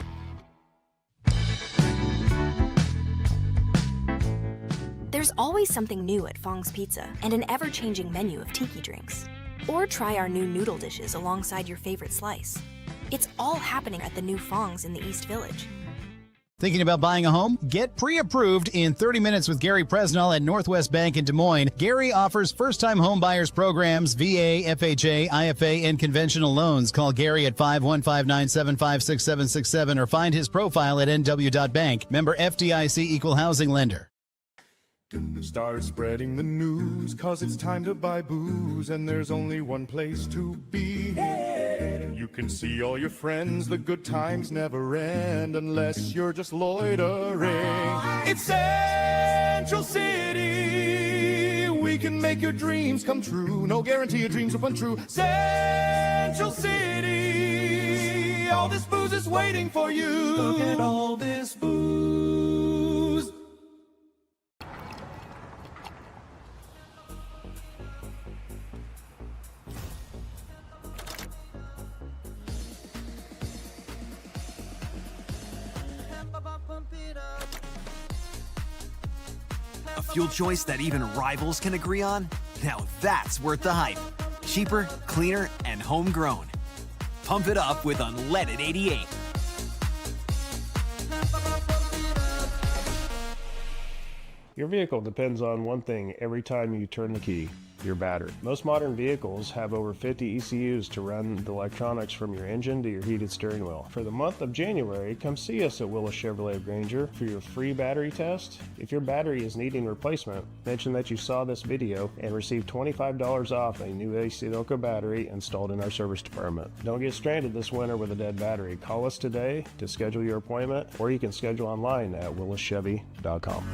There's always something new at Fong's Pizza and an ever-changing menu of tiki drinks. Or try our new noodle dishes alongside your favorite slice. It's all happening at the new Fong's in the East Village. Thinking about buying a home? Get pre-approved in 30 minutes with Gary Presnell at Northwest Bank in Des Moines. Gary offers first-time home buyers programs, VA, FHA, IFA, and conventional loans. Call Gary at 515-975-6767 or find his profile at nw.bank. Member FDIC Equal Housing Lender. Start spreading the news, cause it's time to buy booze, and there's only one place to be. You can see all your friends, the good times never end unless you're just loitering. It's Central City. We can make your dreams come true. No guarantee your dreams will come true. Central City. All this booze is waiting for you. Look at all this booze. A fuel choice that even rivals can agree on? Now that's worth the hype. Cheaper, cleaner, and homegrown. Pump it up with unleaded 88. Your vehicle depends on one thing every time you turn the key: your battery. Most modern vehicles have over 50 ECUs to run the electronics from your engine to your heated steering wheel. For the month of January, come see us at Willis Chevrolet of Granger for your free battery test. If your battery is needing replacement, mention that you saw this video and receive $25 off a new Sunoco battery installed in our service department. Don't get stranded this winter with a dead battery. Call us today to schedule your appointment, or you can schedule online at willischevy.com.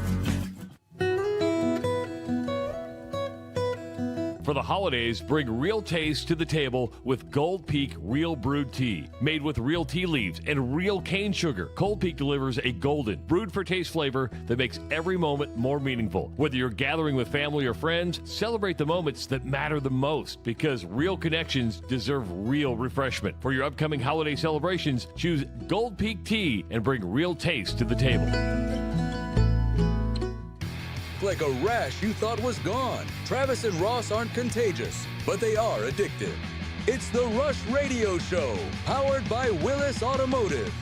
For the holidays, bring real taste to the table with Gold Peak Real Brewed Tea. Made with real tea leaves and real cane sugar, Gold Peak delivers a golden, brewed for taste flavor that makes every moment more meaningful. Whether you're gathering with family or friends, celebrate the moments that matter the most, because real connections deserve real refreshment. For your upcoming holiday celebrations, choose Gold Peak Tea and bring real taste to the table. Like a rash you thought was gone. Travis and Ross aren't contagious, but they are addictive. It's the Rush Radio Show, powered by Willis Automotive.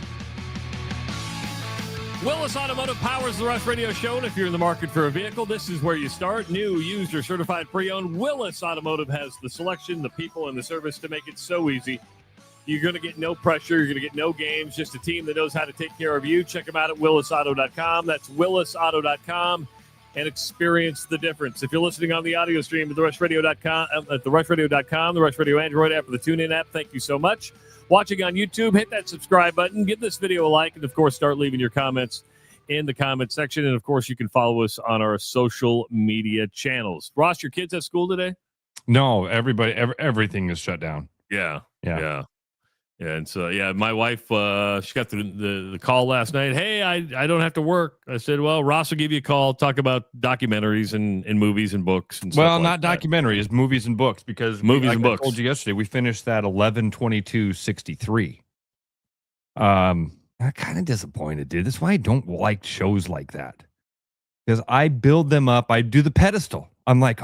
Willis Automotive powers the Rush Radio Show, and if you're in the market for a vehicle, this is where you start. New, used, or certified pre-owned, Willis Automotive has the selection, the people, and the service to make it so easy. You're going to get no pressure. You're going to get no games, just a team that knows how to take care of you. Check them out at willisauto.com. That's willisauto.com. And experience the difference. If you're listening on the audio stream at therushradio.com, the Rush Radio Android app, or the TuneIn app, thank you so much. Watching on YouTube, hit that subscribe button, give this video a like, and of course, start leaving your comments in the comment section. And of course, you can follow us on our social media channels. Ross, your kids at school today? No, everything is shut down. Yeah. And so, my wife, she got the call last night. Hey, I don't have to work. I said, well, Ross will give you a call, talk about documentaries and movies and books. And well, stuff not like documentaries, movies and books, because movies and books. I told you yesterday, we finished that 11/22/63. I'm kind of disappointed, dude. That's why I don't like shows like that, because I build them up. I do the pedestal. I'm like,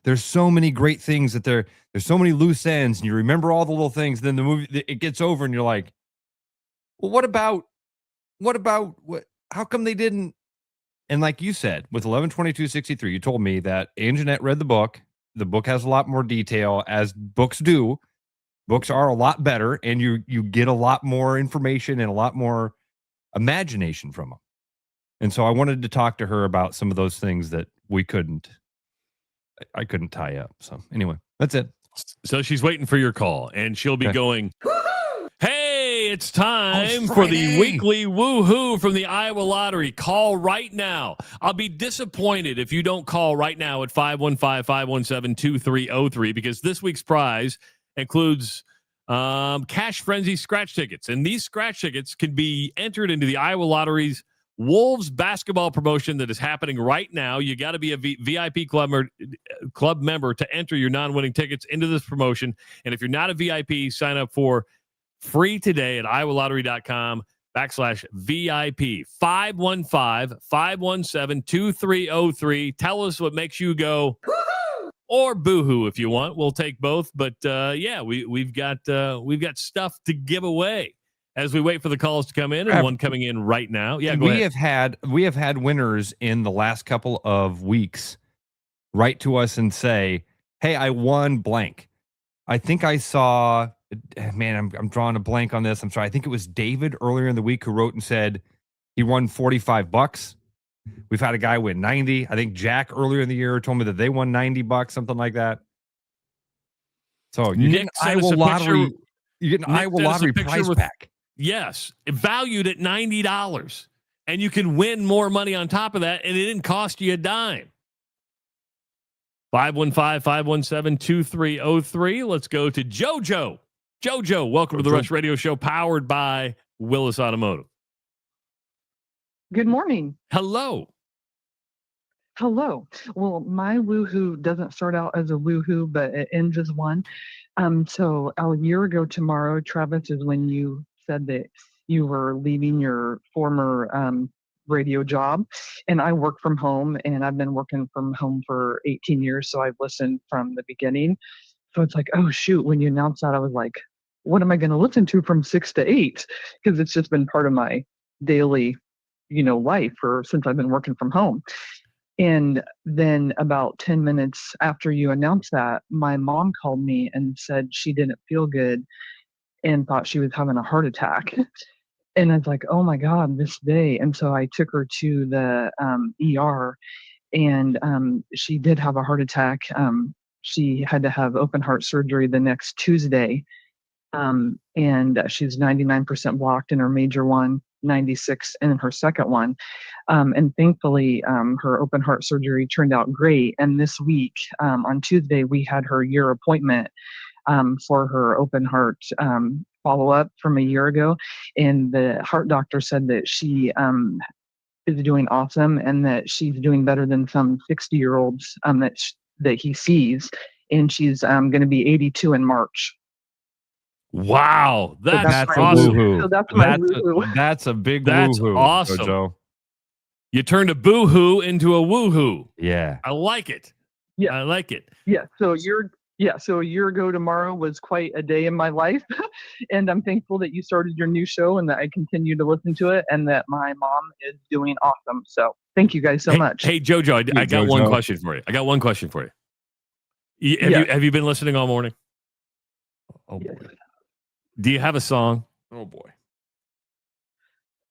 there's so many great things that there's so many loose ends, and you remember all the little things. Then the movie, it gets over, and you're like, well, what about how come they didn't? And like you said, with 11/22/63, you told me that Anjanette read the book. The book has a lot more detail, as books do. Books are a lot better, and you get a lot more information and a lot more imagination from them. And so I wanted to talk to her about some of those things that I couldn't tie up. So anyway, that's it. So she's waiting for your call, and she'll be going, hey, it's time for the weekly woohoo from the Iowa Lottery. Call right now. I'll be disappointed if you don't call right now at 515-517-2303, because this week's prize includes Cash Frenzy scratch tickets. And these scratch tickets can be entered into the Iowa Lottery's Wolves basketball promotion that is happening right now. You got to be a VIP club member to enter your non-winning tickets into this promotion. And if you're not a VIP, sign up for free today at iowalottery.com/VIP. 515-517-2303. Tell us what makes you go woo-hoo! Or boo-hoo if you want. We'll take both. But we've got stuff to give away as we wait for the calls to come in, and one coming in right now. Yeah, we have had winners in the last couple of weeks write to us and say, hey, I won blank. I think I saw, man, I'm drawing a blank on this. I'm sorry. I think it was David earlier in the week who wrote and said he won $45. We've had a guy win 90. I think Jack earlier in the year told me that they won $90, something like that. So you Nick get Iowa Lottery. You get an Nick Iowa sent us a lottery picture prize with- pack. Yes, valued at $90. And you can win more money on top of that, and it didn't cost you a dime. 515-517-2303. Let's go to JoJo. JoJo, welcome to the Rush Radio Show, powered by Willis Automotive. Good morning. Hello. Hello. Well, my woohoo doesn't start out as a woohoo, but it ends as one. So a year ago tomorrow, Travis, is when you said that you were leaving your former radio job. And I work from home, and I've been working from home for 18 years. So I've listened from the beginning. So it's like, oh, shoot. When you announced that, I was like, what am I going to listen to from 6 to 8? Because it's just been part of my daily, life since I've been working from home. And then about 10 minutes after you announced that, my mom called me and said she didn't feel good and thought she was having a heart attack. And I was like, oh my God, this day. And so I took her to the ER, and she did have a heart attack. She had to have open heart surgery the next Tuesday. And she's 99% blocked in her major one, 96 in her second one. And thankfully, her open heart surgery turned out great. And this week, on Tuesday, we had her year appointment for her open heart follow-up from a year ago. And the heart doctor said that she is doing awesome, and that she's doing better than some 60-year-olds that he sees. And she's going to be 82 in March. Wow, that's a awesome. woohoo. So that's my woohoo. That's a big That's woohoo. awesome. JoJo. You turned a boohoo into a woohoo. Yeah. I like it. Yeah. I like it. Yeah. So a year ago tomorrow was quite a day in my life. And I'm thankful that you started your new show and that I continue to listen to it, and that my mom is doing awesome. So thank you guys so much. Hey, JoJo, I got JoJo. one question for you. Have you been listening all morning? Oh, boy. Do you have a song? Oh, boy.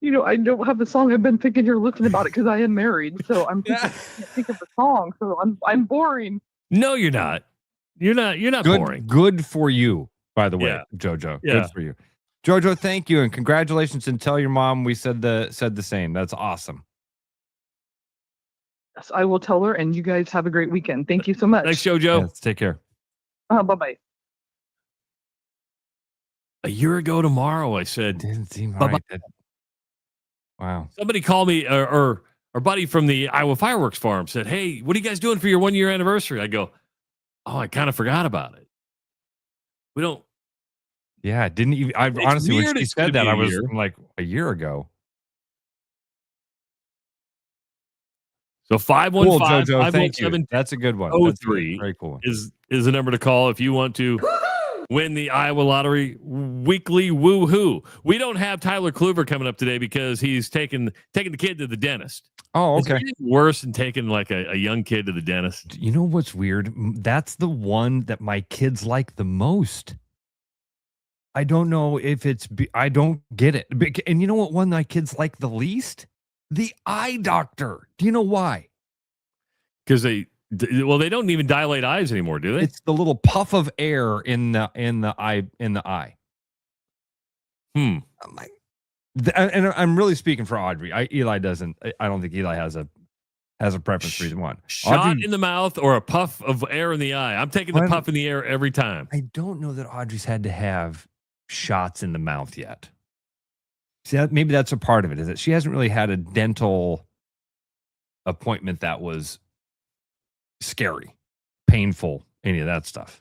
I don't have a song. I've been thinking you're listening about it because I am married. So I'm thinking, I can't think of a song. So I'm boring. No, you're not. You're not boring. Good for you, by the way, Yeah. JoJo. Yeah. Good for you. JoJo, thank you and congratulations, and tell your mom we said the same. That's awesome. Yes, I will tell her, and you guys have a great weekend. Thank you so much. Thanks, JoJo. Yes, take care. Bye-bye. A year ago tomorrow, I said, Didn't seem Bye-bye. right. Wow. somebody called me, or our buddy from the Iowa Fireworks Farm said, hey, what are you guys doing for your 1 year anniversary? I go, oh, I kind of forgot about it. We don't. Yeah, I didn't even. I It's honestly, when weird she it's gonna said that, be a I was year. like a year ago. So 515 JoJo, thank you. 517 That's a good one. That's a 03 very cool one. is the number to call if you want to win the Iowa Lottery weekly woohoo. We don't have Tyler Kluver coming up today because he's taking the kid to the dentist. Oh, Is there okay. anything worse than taking like a young kid to the dentist? You know what's weird? That's the one that my kids like the most. I don't know if I don't get it. And you know what one my kids like the least? The eye doctor. Do you know why? Because they don't even dilate eyes anymore, do they? It's the little puff of air in the eye. I'm like, and I'm really speaking for Audrey. Eli doesn't. I don't think Eli has a preference for either one. Shot Audrey, in the mouth or a puff of air in the eye. I'm taking the puff in the air every time. I don't know that Audrey's had to have shots in the mouth yet. See, maybe that's a part of it. Is that she hasn't really had a dental appointment that was scary, painful, any of that stuff.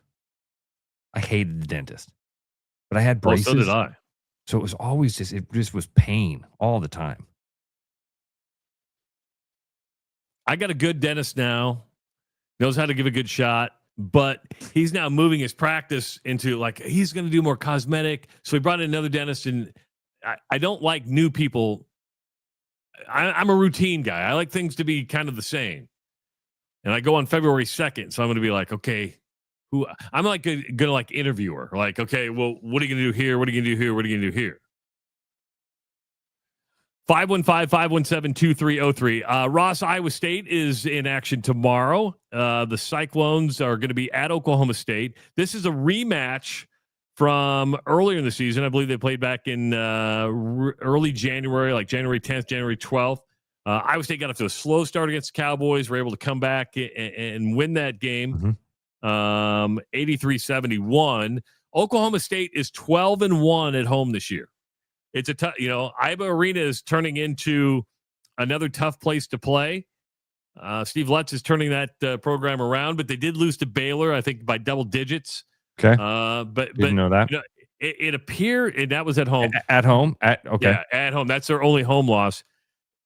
I hated the dentist, but I had Oh, braces. so did I. So it was always it just was pain all the time. I got a good dentist now, knows how to give a good shot, but he's now moving his practice into like he's going to do more cosmetic. So he brought in another dentist, and I don't like new people. I'm a routine guy. I like things to be kind of the same. And I go on February 2nd, so I'm going to be like, okay, I'm like going to like interviewer. Like, okay, well, what are you going to do here? What are you going to do here? What are you going to do here? 515-517-2303. Ross, Iowa State is in action tomorrow. The Cyclones are going to be at Oklahoma State. This is a rematch from earlier in the season. I believe they played back in early January, like January 10th, January 12th. Iowa State got off to a slow start against the Cowboys. Were able to come back and win that game, 83-71. Oklahoma State is 12-1 at home this year. It's a tough, Iba Arena is turning into another tough place to play. Steve Lutz is turning that program around, but they did lose to Baylor, I think, by double digits. Okay. But Didn't know that. It appeared, and that was at home. At home? Okay. Yeah, at home. That's their only home loss.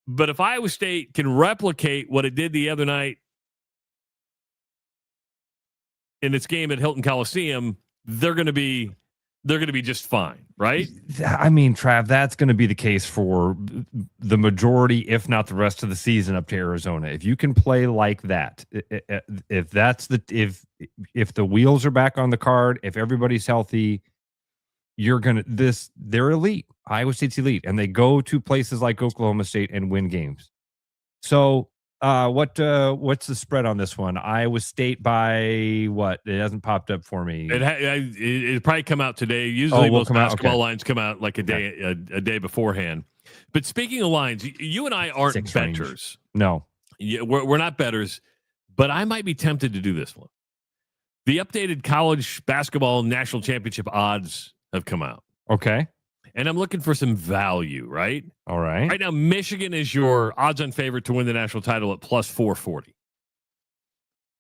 But if Iowa State can replicate what it did the other night in its game at Hilton Coliseum, they're going to be just fine, right? I mean, Trav, that's going to be the case for the majority, if not the rest of the season, up to Arizona. If you can play like that, if the wheels are back on the card, if everybody's healthy, they're elite. Iowa State's elite, and they go to places like Oklahoma State and win games. So, what's the spread on this one? Iowa State by what? It hasn't popped up for me. It'll probably come out today. Usually, most basketball lines come out like a day beforehand. But speaking of lines, you and I aren't bettors. Range. No, we're not bettors. But I might be tempted to do this one. The updated college basketball national championship odds have come out. Okay. And I'm looking for some value, right? All right. Right now, Michigan is your odds-on favorite to win the national title at plus 440.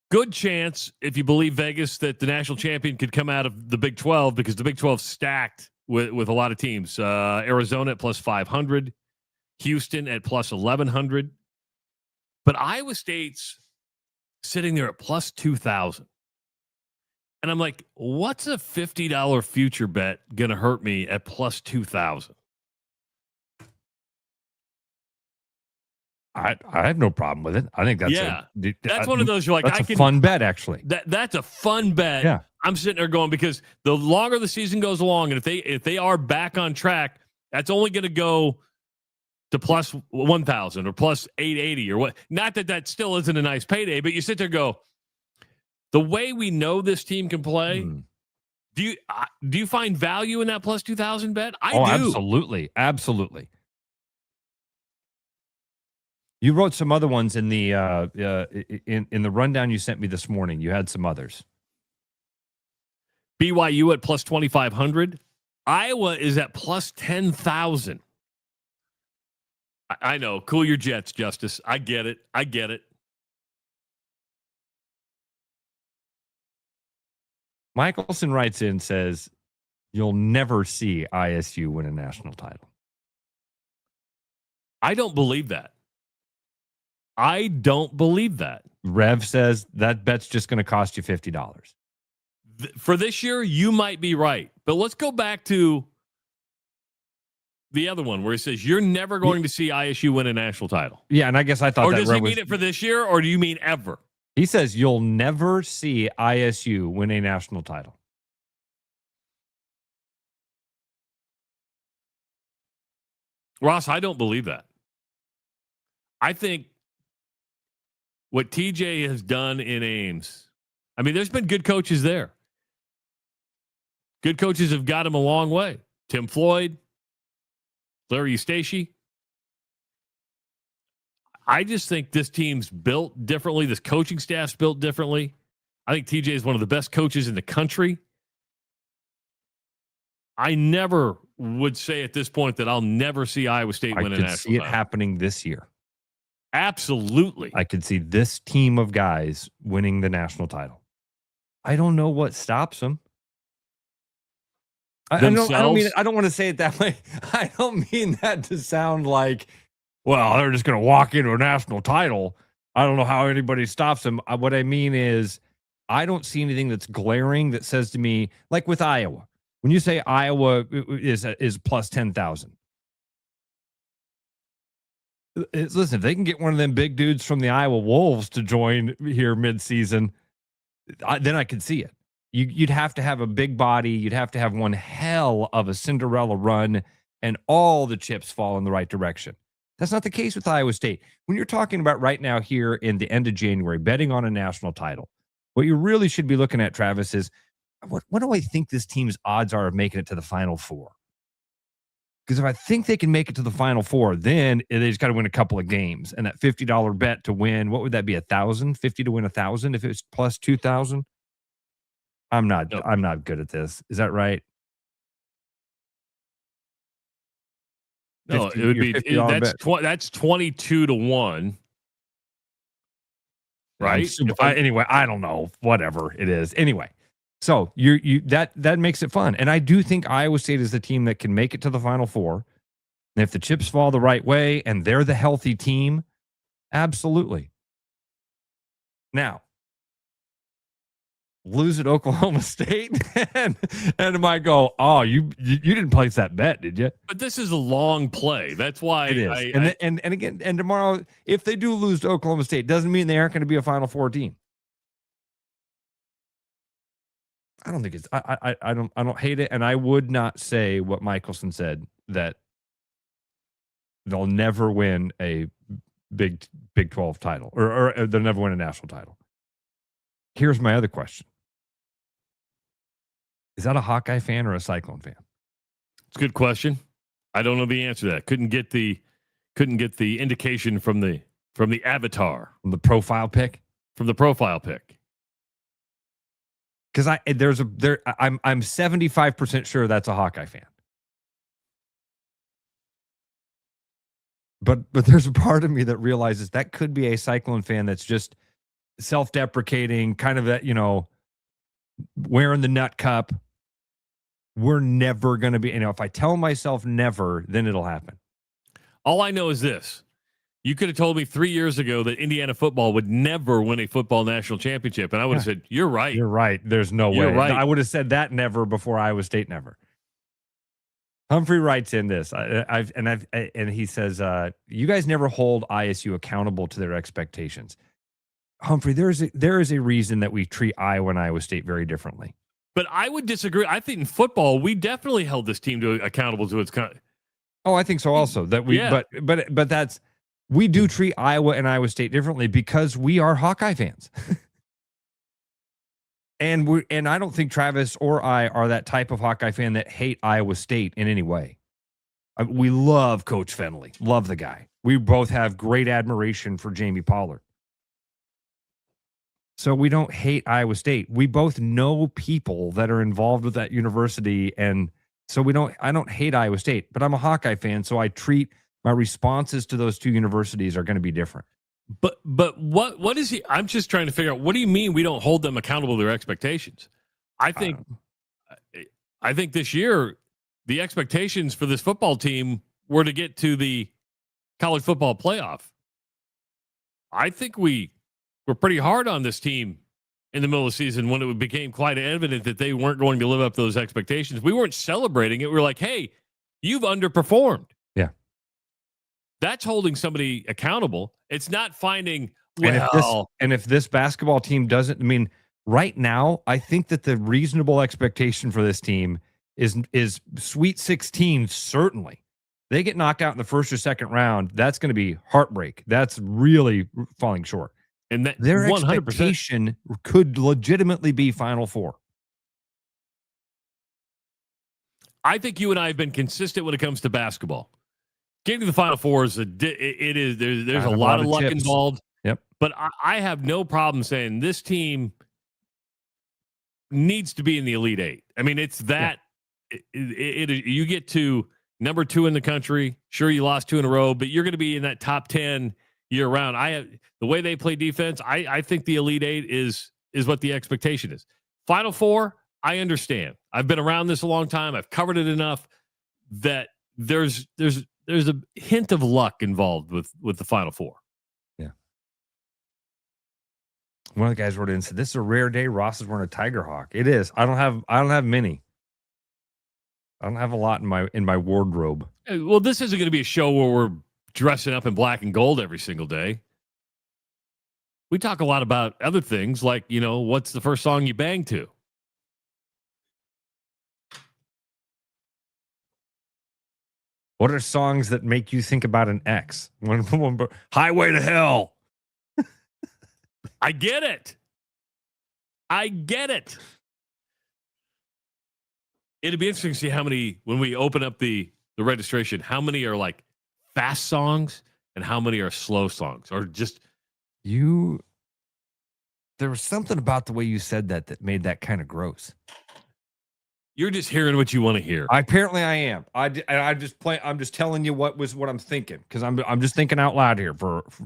Good chance, if you believe Vegas, that the national champion could come out of the Big 12 because the Big 12 stacked with a lot of teams. Arizona at plus 500, Houston at plus 1,100. But Iowa State's sitting there at plus 2,000. And I'm like, what's a $50 future bet going to hurt me at plus 2,000? I have no problem with it. I think that's that's one of those you're like, that's a fun bet, actually. That's a fun bet. Yeah. I'm sitting there going, because the longer the season goes along, and if they are back on track, that's only going to go to plus 1,000 or plus 880 or what. Not that still isn't a nice payday, but you sit there and go, the way we know this team can play, do you find value in that plus 2,000 bet? I do. Absolutely. You wrote some other ones in the in the rundown you sent me this morning. You had some others. BYU at plus 2,500. Iowa is at plus 10,000. I know. Cool your jets, Justice. I get it. Michelson writes in, says, you'll never see ISU win a national title. I don't believe that. Rev says that bet's just going to cost you $50. For this year, you might be right. But let's go back to the other one where he says you're never going to see ISU win a national title. Yeah, and I guess I thought or that does he mean it for this year, or do you mean ever? He says you'll never see ISU win a national title. Ross, I don't believe that. I think what TJ has done in Ames, I mean, there's been good coaches there. Good coaches have got him a long way. Tim Floyd, Larry Eustachy. I just think this team's built differently. This coaching staff's built differently. I think TJ is one of the best coaches in the country. I never would say at this point that I'll never see Iowa State win a national title. I could see it happening this year. Absolutely. I could see this team of guys winning the national title. I don't know what stops them. I don't want to say it that way. I don't mean that to sound like, well, they're just going to walk into a national title. I don't know how anybody stops them. What I mean is, I don't see anything that's glaring that says to me, like with Iowa, when you say Iowa is plus 10,000. Listen, if they can get one of them big dudes from the Iowa Wolves to join here mid-season, then I could see it. You'd have to have a big body. You'd have to have one hell of a Cinderella run, and all the chips fall in the right direction. That's not the case with Iowa State. When you're talking about right now here in the end of January, betting on a national title, what you really should be looking at, Travis, is what do I think this team's odds are of making it to the Final Four? Because if I think they can make it to the Final Four, then they just got to win a couple of games. And that $50 bet to win, what would that be? 1,000? 50 to win 1,000 if it was plus 2,000? I'm not good at this. Is that right? No, it would be that's 22 to 1. Right? Anyway, I don't know. Whatever it is. Anyway, so that makes it fun. And I do think Iowa State is the team that can make it to the Final Four. And if the chips fall the right way and they're the healthy team, absolutely. Now, lose at Oklahoma State and I might go, oh, you didn't place that bet, did you? But this is a long play. That's why it is. And again, tomorrow, if they do lose to Oklahoma State, doesn't mean they aren't going to be a Final Four team. I don't think it's I don't hate it, and I would not say what Michelson said, that they'll never win a Big 12 title or they'll never win a national title. Here's my other question. Is that a Hawkeye fan or a Cyclone fan? It's a good question. I don't know the answer to that. Couldn't get the indication from the avatar. From the profile pic? From the profile pic. Because I'm 75% sure that's a Hawkeye fan. But there's a part of me that realizes that could be a Cyclone fan that's just self-deprecating, kind of that, wearing the nut cup. We're never going to be, if I tell myself never, then it'll happen. All I know is this. You could have told me 3 years ago that Indiana football would never win a football national championship, and I would have said, you're right. You're right. There's no way. Right. I would have said that never before Iowa State never. Humphrey writes in this, and he says, you guys never hold ISU accountable to their expectations. Humphrey, there is a reason that we treat Iowa and Iowa State very differently. But I would disagree. I think in football, we definitely held this team accountable to its. Oh, I think so also. But that's, we do treat Iowa and Iowa State differently because we are Hawkeye fans. And I don't think Travis or I are that type of Hawkeye fan that hate Iowa State in any way. We love Coach Fenley. Love the guy. We both have great admiration for Jamie Pollard. So we don't hate Iowa State. We both know people that are involved with that university. And so I don't hate Iowa State, but I'm a Hawkeye fan. So I treat my responses to those two universities are going to be different. But what is he? I'm just trying to figure out, what do you mean we don't hold them accountable to their expectations? I think this year the expectations for this football team were to get to the college football playoff. I think we were pretty hard on this team in the middle of the season when it became quite evident that they weren't going to live up to those expectations. We weren't celebrating it. We were like, hey, you've underperformed. Yeah. That's holding somebody accountable. It's not finding, and if this basketball team doesn't, right now, I think that the reasonable expectation for this team is Sweet 16, certainly. They get knocked out in the first or second round, that's going to be heartbreak. That's really falling short. And that their 100% expectation could legitimately be Final Four. I think you and I have been consistent when it comes to basketball. Getting to the Final Four is there's a lot of luck involved. Yep. But I have no problem saying this team needs to be in the Elite Eight. It's that you get to number 2 in the country. Sure, you lost 2 in a row, but you're going to be in that top 10 year round. The way they play defense, I think the Elite Eight is what the expectation is. Final Four, I understand. I've been around this a long time. I've covered it enough that there's a hint of luck involved with the Final Four. Yeah. One of the guys wrote in and said, "This is a rare day. Ross is wearing a Tiger Hawk." It is. I don't have many. I don't have a lot in my wardrobe. Well, this isn't going to be a show where we're dressing up in black and gold every single day. We talk a lot about other things like, what's the first song you bang to? What are songs that make you think about an ex? Highway to Hell. I get it. It'd be interesting to see how many, when we open up the registration, how many are like fast songs and how many are slow songs, or just there was something about the way you said that made that kind of gross. You're just hearing what you want to hear. Apparently I am. I'm just telling you what I'm thinking, because I'm just thinking out loud here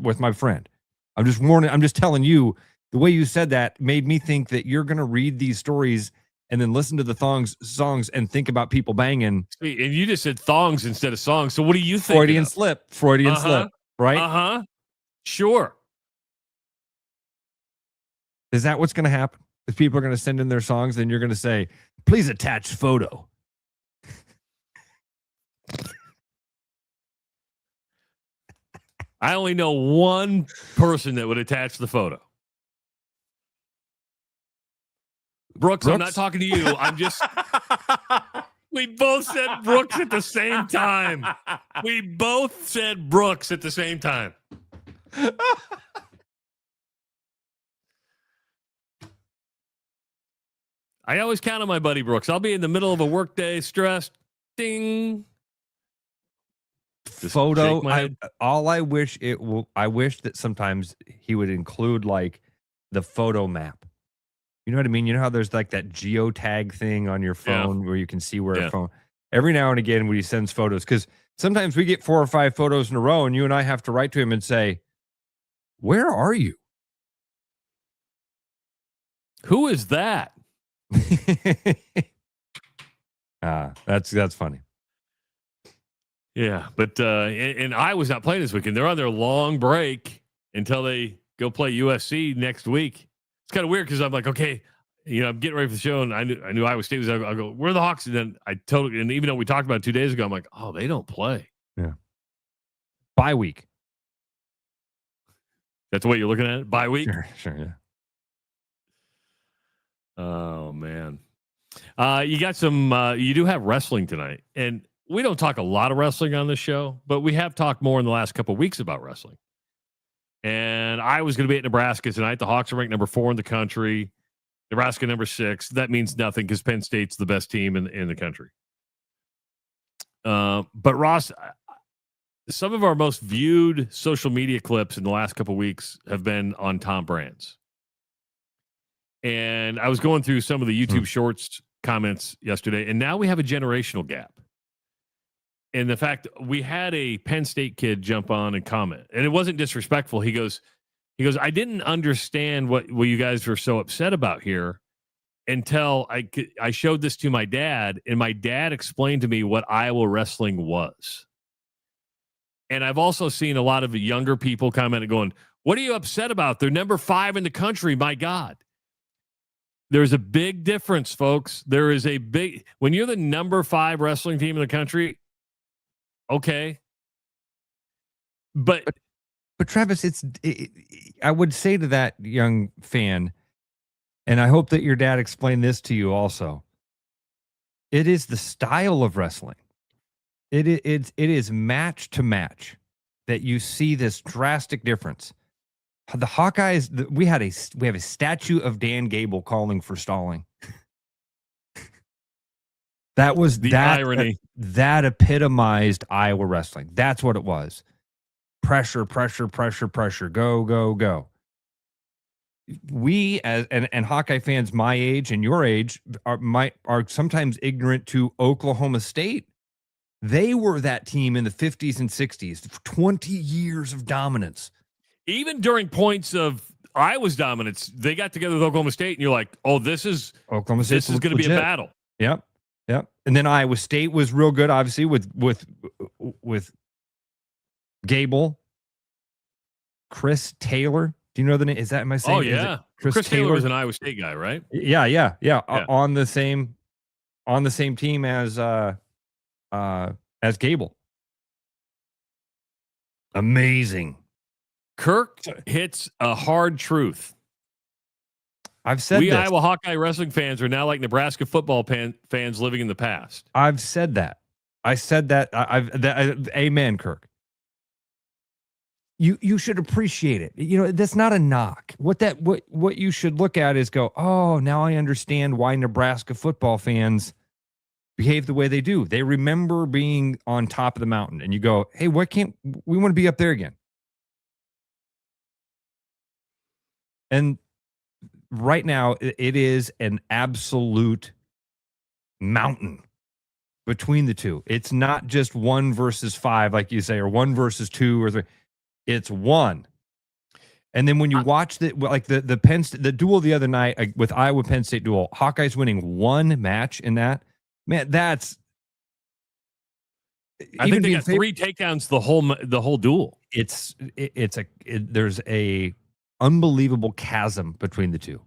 with my friend. I'm just warning. I'm just telling you, the way you said that made me think that you're going to read these stories and then listen to the songs and think about people banging. And you just said thongs instead of songs. So what do you think? Freudian slip, right? Uh-huh. Sure. Is that what's going to happen? If people are going to send in their songs, then you're going to say, please attach photo. I only know one person that would attach the photo. Brooks, I'm not talking to you. I'm just... We both said Brooks at the same time. We both said Brooks at the same time. I always count on my buddy Brooks. I'll be in the middle of a workday, stressed. Ding. Just Photo. I wish that sometimes he would include like the photo map. You know what I mean? You know how there's like that geotag thing on your phone where you can see where a phone. Every now and again when he sends photos, because sometimes we get 4 or 5 photos in a row, and you and I have to write to him and say, "Where are you? Who is that?" That's funny. Yeah, but and Iowa's not playing this weekend. They're on their long break until they go play USC next week. It's kind of weird because I'm like, okay, I'm getting ready for the show, and I knew Iowa State was. I go, where are the Hawks? And then and even though we talked about it 2 days ago, I'm like, oh, they don't play. Yeah. Bye week. That's the way you're looking at it? Bye week? Sure, yeah. Oh, man. You got some, you do have wrestling tonight. And we don't talk a lot of wrestling on this show, but we have talked more in the last couple of weeks about wrestling. And I was going to be at Nebraska tonight. The Hawks are ranked number 4 in the country. Nebraska number 6. That means nothing because Penn State's the best team in the country. But Ross, some of our most viewed social media clips in the last couple of weeks have been on Tom Brands. And I was going through some of the YouTube Shorts comments yesterday, and now we have a generational gap. And the fact we had a Penn State kid jump on and comment, and it wasn't disrespectful. He goes, I didn't understand what you guys were so upset about here until I showed this to my dad, and my dad explained to me what Iowa wrestling was. And I've also seen a lot of younger people commenting going, what are you upset about? They're number 5 in the country. My God. There's a big difference, folks. There is a big, when you're the number 5 wrestling team in the country, okay. But Travis, I would say to that young fan, and I hope that your dad explained this to you also. It is the style of wrestling. It is match to match that you see this drastic difference. The Hawkeyes, we have a statue of Dan Gable calling for stalling. That was the irony. That epitomized Iowa wrestling. That's what it was. Pressure, pressure, pressure, pressure. Go, go, go. We and Hawkeye fans my age and your age are sometimes ignorant to Oklahoma State. They were that team in the 50s and 60s, 20 years of dominance. Even during points of Iowa's dominance, they got together with Oklahoma State, and you're like, "Oh, this is going to be a battle." Yep. And then Iowa State was real good, obviously with Gable, Chris Taylor. Do you know the name? Is that am I saying? Oh yeah, Chris Taylor was an Iowa State guy, right? Yeah. On the same team as Gable. Amazing. Kirk hits a hard truth. I've said this. Iowa Hawkeye wrestling fans are now like Nebraska football fans living in the past. I've said that. Amen, Kirk. You should appreciate it. That's not a knock. What you should look at is go, oh, now I understand why Nebraska football fans behave the way they do. They remember being on top of the mountain, and you go, hey, why can't we want to be up there again? And right now, it is an absolute mountain between the two. It's not just 1 versus 5, like you say, or 1 versus 2 or 3. It's 1. And then when you watch the duel the other night with Iowa Penn State duel, Hawkeyes winning 1 match in that, man, that's. I think they got 3 takedowns the whole duel. There's a unbelievable chasm between the two.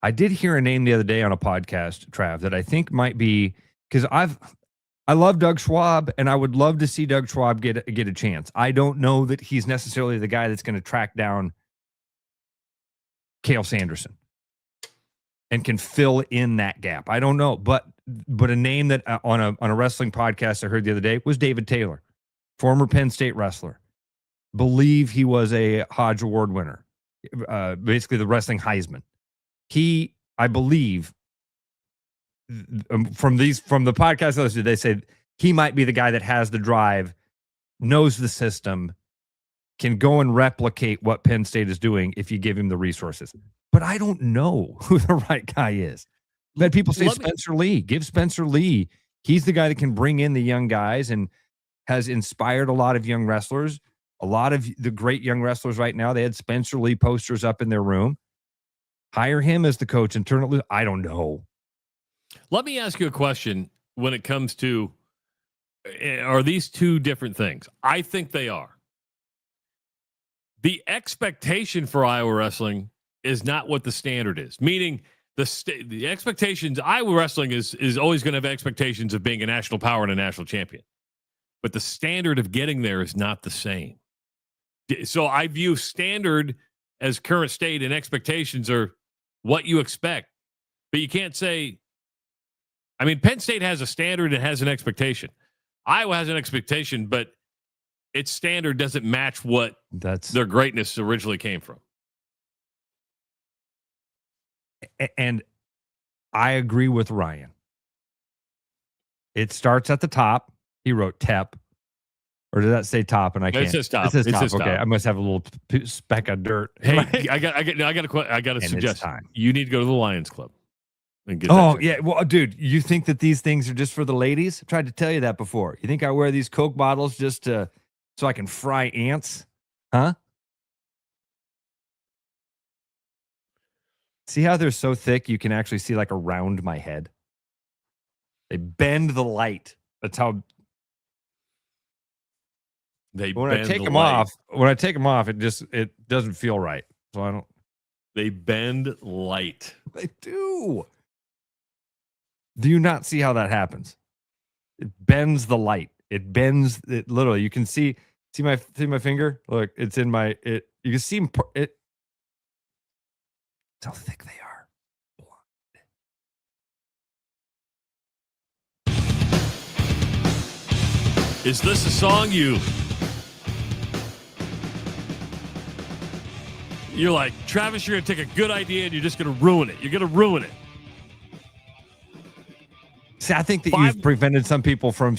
I did hear a name the other day on a podcast, Trav, that I think might be, because I love Doug Schwab, and I would love to see Doug Schwab get a chance. I don't know that he's necessarily the guy that's going to track down Cale Sanderson and can fill in that gap. I don't know, but a name that on a wrestling podcast I heard the other day was David Taylor, former Penn State wrestler. Believe he was a Hodge Award winner, basically the wrestling Heisman. I believe, from the podcast I listened to, they said he might be the guy that has the drive, knows the system, can go and replicate what Penn State is doing if you give him the resources. But I don't know who the right guy is. I've had people say Spencer Lee. Give Spencer Lee. He's the guy that can bring in the young guys and has inspired a lot of young wrestlers. A lot of the great young wrestlers right now, they had Spencer Lee posters up in their room. Hire him as the coach and turn it loose. I don't know. Let me ask you a question when it comes to, are these two different things? I think they are. The expectation for Iowa wrestling is not what the standard is, meaning the expectations, Iowa wrestling is always going to have expectations of being a national power and a national champion. But the standard of getting there is not the same. So I view standard as current state, and expectations are what you expect. But you can't say, I mean, Penn State has a standard and has an expectation. Iowa has an expectation, but its standard doesn't match what their greatness originally came from. And I agree with Ryan. It starts at the top. He wrote TEP. Or did that say top? And I can't. It says top. It says It top. says Okay, top. I must have a little speck of dirt. Hey, right? I got a suggestion. You need to go to the Lions Club and get. Oh yeah, well, dude, you think that these things are just for the ladies? I tried to tell you that before. You think I wear these Coke bottles just so I can fry ants? Huh? See how they're so thick you can actually see like around my head? They bend the light. That's how. When I take them off, it doesn't feel right. So I don't. They bend light. They do. Do you not see how that happens? It bends the light. It bends it literally. You can see my finger. Look, it's in my it. You can see it. How thick they are. Is this a song you're like, Travis, you're going to take a good idea and you're just going to ruin it. You're going to ruin it. See, I think that you've prevented some people from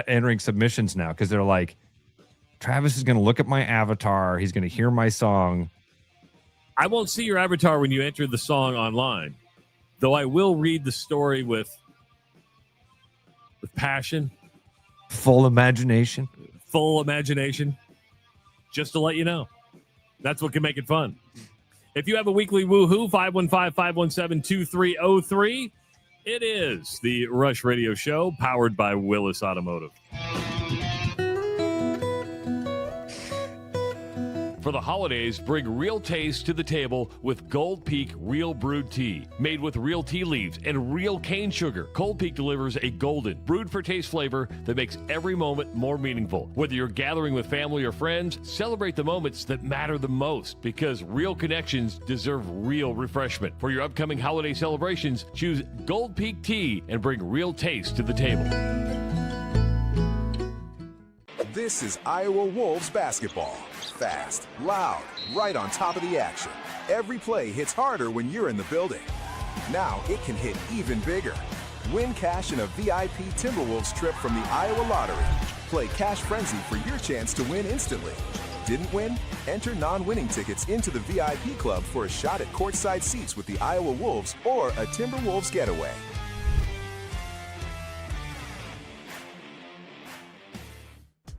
entering submissions now because they're like, Travis is going to look at my avatar. He's going to hear my song. I won't see your avatar when you enter the song online, though I will read the story with passion. Full imagination. Just to let you know. That's what can make it fun. If you have a weekly woohoo, 515-517-2303. It is the Rush Radio Show, powered by Willis Automotive. For the holidays, bring real taste to the table with Gold Peak Real Brewed Tea. Made with real tea leaves and real cane sugar, Gold Peak delivers a golden, brewed for taste flavor that makes every moment more meaningful. Whether you're gathering with family or friends, celebrate the moments that matter the most, because real connections deserve real refreshment. For your upcoming holiday celebrations, choose Gold Peak Tea and bring real taste to the table. This is Iowa Wolves basketball. Fast, loud, right on top of the action. Every play hits harder when you're in the building. Now it can hit even bigger. Win cash in a VIP Timberwolves trip from the Iowa Lottery. Play Cash Frenzy for your chance to win instantly. Didn't win? Enter non-winning tickets into the VIP club for a shot at courtside seats with the Iowa Wolves or a Timberwolves getaway.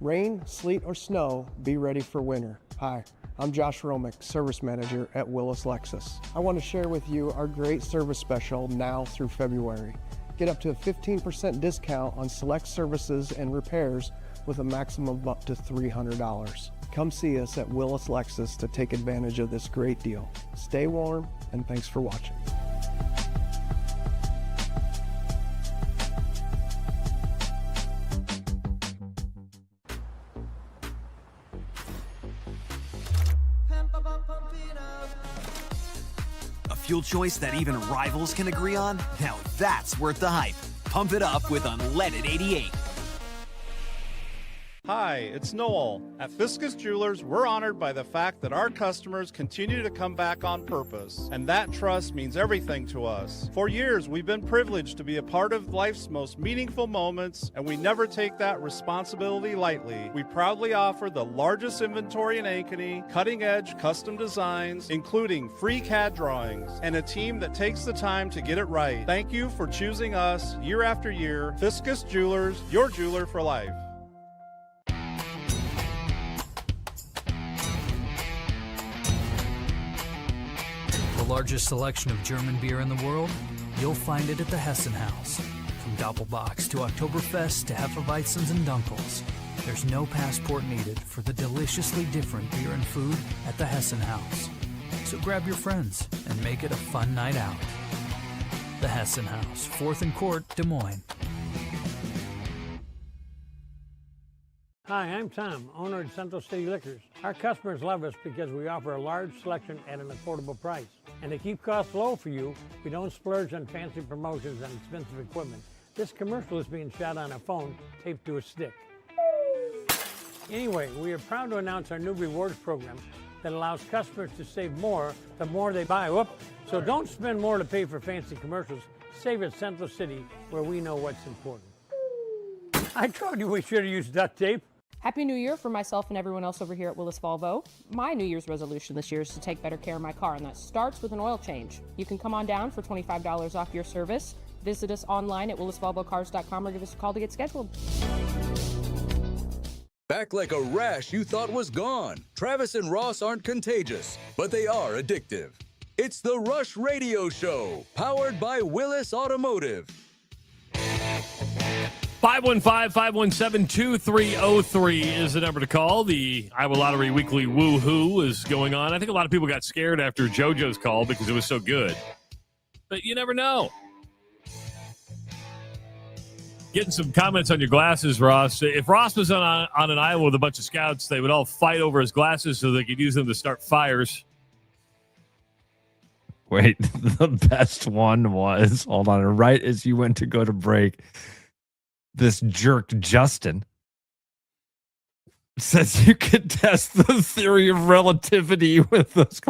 Rain, sleet, or snow, be ready for winter. Hi, I'm Josh Romick, Service Manager at Willis Lexus. I want to share with you our great service special now through February. Get up to a 15% discount on select services and repairs with a maximum of up to $300. Come see us at Willis Lexus to take advantage of this great deal. Stay warm, and thanks for watching. A fuel choice that even rivals can agree on? Now that's worth the hype. Pump it up with Unleaded 88. Hi, it's Noel. At Fiscus Jewelers, we're honored by the fact that our customers continue to come back on purpose, and that trust means everything to us. For years, we've been privileged to be a part of life's most meaningful moments, and we never take that responsibility lightly. We proudly offer the largest inventory in Ankeny, cutting-edge custom designs, including free CAD drawings, and a team that takes the time to get it right. Thank you for choosing us year after year. Fiscus Jewelers, your jeweler for life. The largest selection of German beer in the world? You'll find it at the Hessen House. From Doppelbocks to Oktoberfest to Hefeweizens and Dunkels. There's no passport needed for the deliciously different beer and food at the Hessen House. So grab your friends and make it a fun night out. The Hessen House, 4th and Court, Des Moines. Hi, I'm Tom, owner of Central City Liquors. Our customers love us because we offer a large selection at an affordable price. And to keep costs low for you, we don't splurge on fancy promotions and expensive equipment. This commercial is being shot on a phone taped to a stick. Anyway, we are proud to announce our new rewards program that allows customers to save more the more they buy. Whoop. So don't spend more to pay for fancy commercials. Save at Central City, where we know what's important. I told you we should have used duct tape. Happy New Year from myself and everyone else over here at Willis Volvo. My New Year's resolution this year is to take better care of my car, and that starts with an oil change. You can come on down for $25 off your service. Visit us online at willisvolvocars.com or give us a call to get scheduled. Back like a rash you thought was gone. Travis and Ross aren't contagious, but they are addictive. It's the Rush Radio Show, powered by Willis Automotive. 515-517-2303 is the number to call. The Iowa Lottery Weekly Woo-Hoo is going on. I think a lot of people got scared after JoJo's call because it was so good. But you never know. Getting some comments on your glasses, Ross. If Ross was on an Iowa with a bunch of scouts, they would all fight over his glasses so they could use them to start fires. Wait, the best one was, hold on, right as you went to go to break, this jerk Justin says you could test the theory of relativity with those.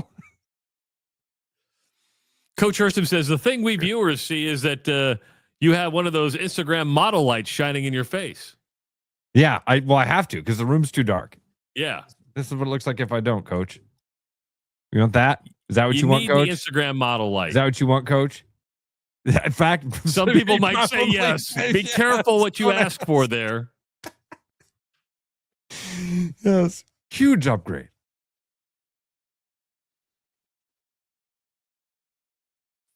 Coach Hurston says the thing we viewers see is that you have one of those Instagram model lights shining in your face. Yeah, I have to because the room's too dark. Yeah. This is what it looks like if I don't, Coach. You want that? Is that what you want, need Coach? The Instagram model light. Is that what you want, Coach? In fact, some people might say yes. Be careful what you ask for there. Yes. Huge upgrade.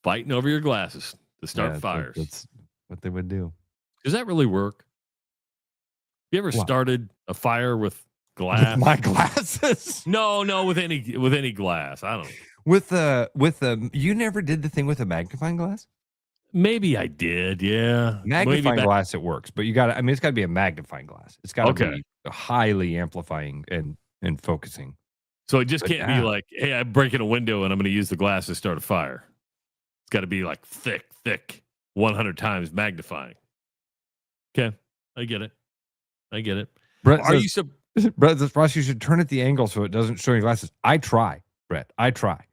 Fighting over your glasses to start fires. That's what they would do. Does that really work? You ever started a fire with glass? With my glasses? No, with any glass. I don't know. With the you never did the thing with a magnifying glass? Maybe I did, yeah. Magnifying glass, it works, but it's got to be a magnifying glass. It's got to be highly amplifying and focusing. So it just can't be like, hey, I'm breaking a window and I'm going to use the glass to start a fire. It's got to be like thick, 100 times magnifying. Okay, I get it. Brett says, Ross, you should turn at the angle so it doesn't show your glasses. I try, Brett. I try.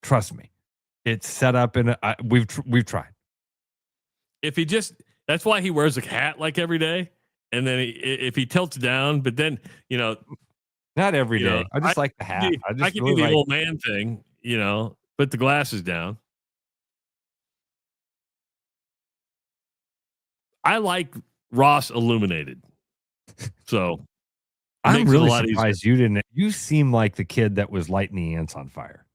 Trust me. It's set up in we've tried. If he just, that's why he wears a hat like every day. And then if he tilts down, but then, not every day. know, I just like the hat. I can do the old man thing, put the glasses down. I like Ross illuminated. So I'm really surprised you didn't. You seem like the kid that was lighting the ants on fire.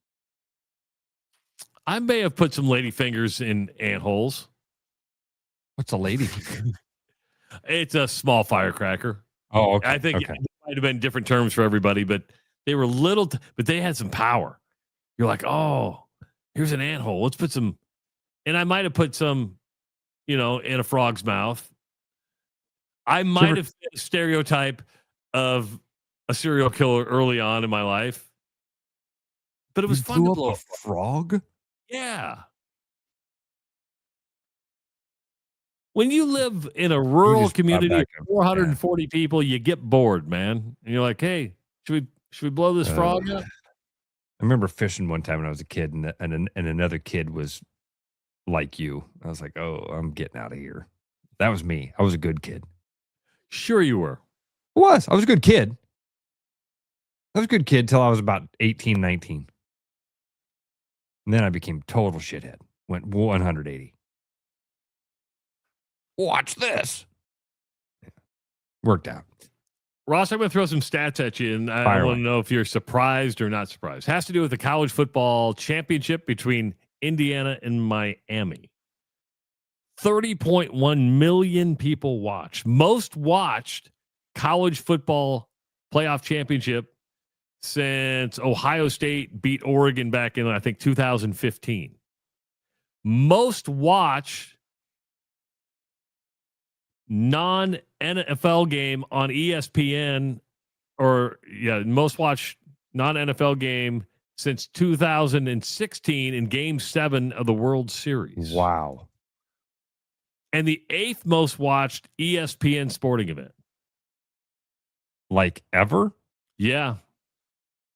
I may have put some lady fingers in ant holes. What's a lady finger? It's a small firecracker. Oh, okay. I think it might have been different terms for everybody, but they were little, but they had some power. You're like, oh, here's an ant hole. Let's put some, and I might have put some, in a frog's mouth. I might have a stereotype of a serial killer early on in my life, but it was fun to blow a frog. Yeah. When you live in a rural community of 440 people, you get bored, man. And you're like, hey, should we blow this frog up? I remember fishing one time when I was a kid, and another kid was like you. I was like, oh, I'm getting out of here. That was me. I was a good kid. Sure you were. I was a good kid. I was a good kid till I was about 18, 19. And then I became total shithead. Went 180. Watch this. Worked out. Ross, I'm going to throw some stats at you, and I want to know if you're surprised or not surprised. It has to do with the college football championship between Indiana and Miami. 30.1 million people watched. Most watched college football playoff championship since Ohio State beat Oregon back in, I think, 2015. Most watched non-NFL game on ESPN, most watched non-NFL game since 2016 in Game 7 of the World Series. Wow. And the 8th most watched ESPN sporting event. Like ever? Yeah.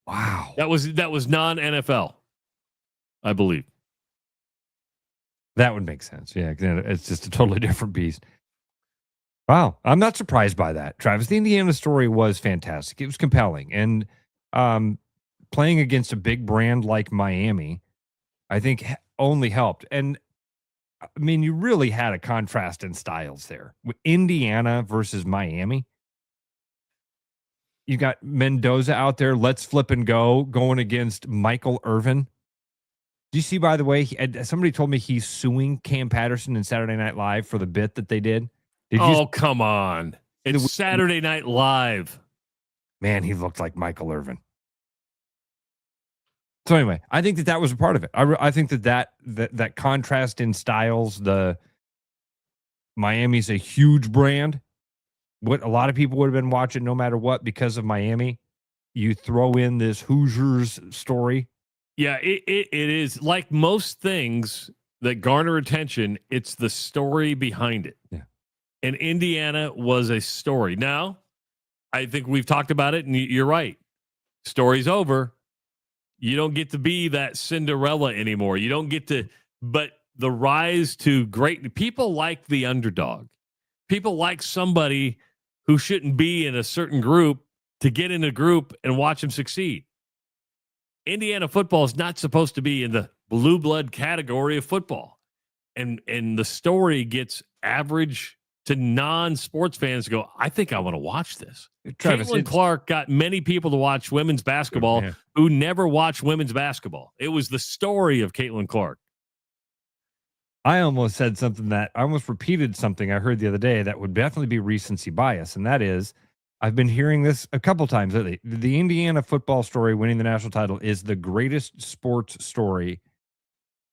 Wow. That was non-NFL, I believe. That would make sense. Yeah, it's just a totally different beast. Wow. I'm not surprised by that, Travis. The Indiana story was fantastic. It was compelling. And playing against a big brand like Miami, I think only helped. And I mean, you really had a contrast in styles there. Indiana versus Miami. You got Mendoza out there, let's flip and go, going against Michael Irvin. Do you see, by the way, somebody told me he's suing Cam Patterson in Saturday Night Live for the bit that they did. Come on. It's Saturday Night Live. Man, he looked like Michael Irvin. So anyway, I think that was a part of it. I think that contrast in styles, the Miami's a huge brand. What a lot of people would have been watching no matter what because of Miami. You throw in this Hoosiers story. Yeah, it is like most things that garner attention. It's the story behind it. Yeah. And Indiana was a story. Now, I think we've talked about it, and you're right. Story's over. You don't get to be that Cinderella anymore. You don't get to, but the rise to great people like the underdog. People like somebody who shouldn't be in a certain group to get in a group and watch them succeed. Indiana football is not supposed to be in the blue blood category of football. And the story gets average to non-sports fans to go, I think I want to watch this. Travis, Caitlin Clark got many people to watch women's basketball who never watched women's basketball. It was the story of Caitlin Clark. I almost said something that I almost repeated something I heard the other day that would definitely be recency bias. And that is, I've been hearing this a couple times lately. The Indiana football story winning the national title is the greatest sports story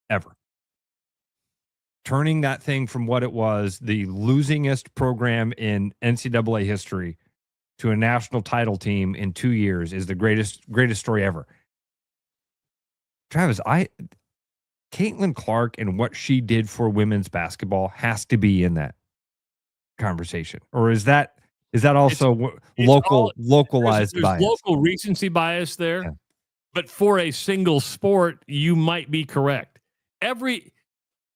ever. Turning that thing from what it was, the losingest program in NCAA history, to a national title team in 2 years is the greatest story ever. Travis, Caitlin Clark and what she did for women's basketball has to be in that conversation. Or is that also localized there's bias? Local recency bias there, but for a single sport, you might be correct.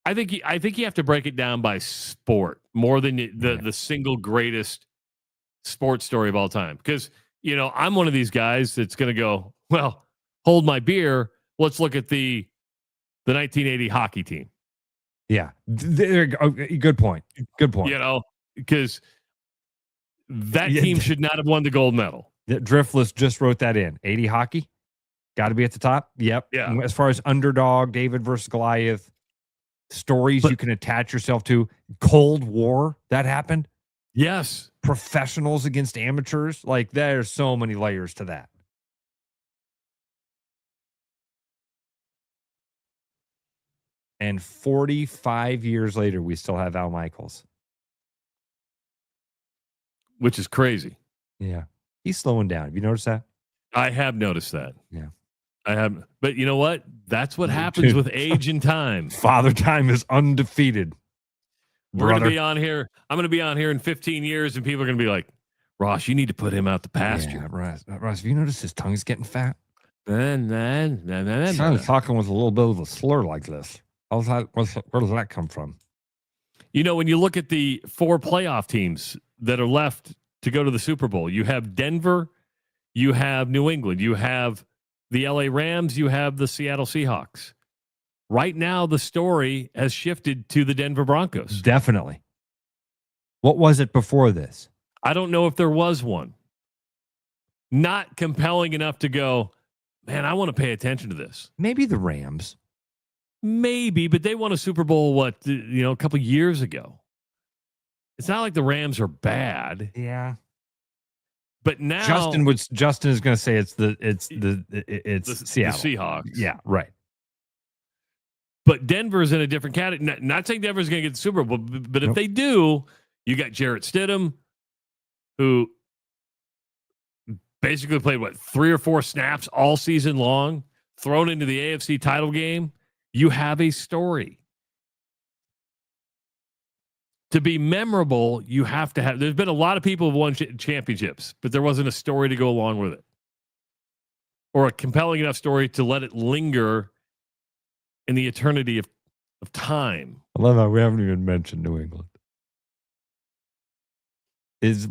I think you have to break it down by sport more than the single greatest sports story of all time. Because, I'm one of these guys that's going to go, well, hold my beer. Let's look at the 1980 hockey team. Yeah. Good point. Good point. Because that team should not have won the gold medal. Driftless just wrote that in. 80 hockey. Got to be at the top. Yep. Yeah. As far as underdog, David versus Goliath, stories you can attach yourself to. Cold War, that happened. Yes. Professionals against amateurs. Like, there's so many layers to that. And 45 years later, we still have Al Michaels. Which is crazy. Yeah. He's slowing down. Have you noticed that? I have noticed that. Yeah. I have. But you know what? That's what happens with age and time. Father Time is undefeated. We're going to be on here. I'm going to be on here in 15 years, and people are going to be like, Ross, you need to put him out the pasture. Yeah, Ross, have you noticed his tongue's getting fat? He's talking with a little bit of a slur like this. Where does that come from? When you look at the 4 playoff teams that are left to go to the Super Bowl, you have Denver, you have New England, you have the LA Rams, you have the Seattle Seahawks. Right now, the story has shifted to the Denver Broncos. Definitely. What was it before this? I don't know if there was one. Not compelling enough to go, man, I want to pay attention to this. Maybe the Rams. Maybe, but they won a Super Bowl, a couple years ago. It's not like the Rams are bad. Yeah. But now Justin is going to say it's Seattle. The Seahawks. Yeah, right. But Denver's in a different category. Not saying Denver's going to get the Super Bowl, but if they do, you got Jarrett Stidham, who basically played 3 or 4 snaps all season long, thrown into the AFC title game. You have a story. To be memorable, you have to have. There's been a lot of people who've won championships, but there wasn't a story to go along with it, or a compelling enough story to let it linger in the eternity of time. I love how we haven't even mentioned New England.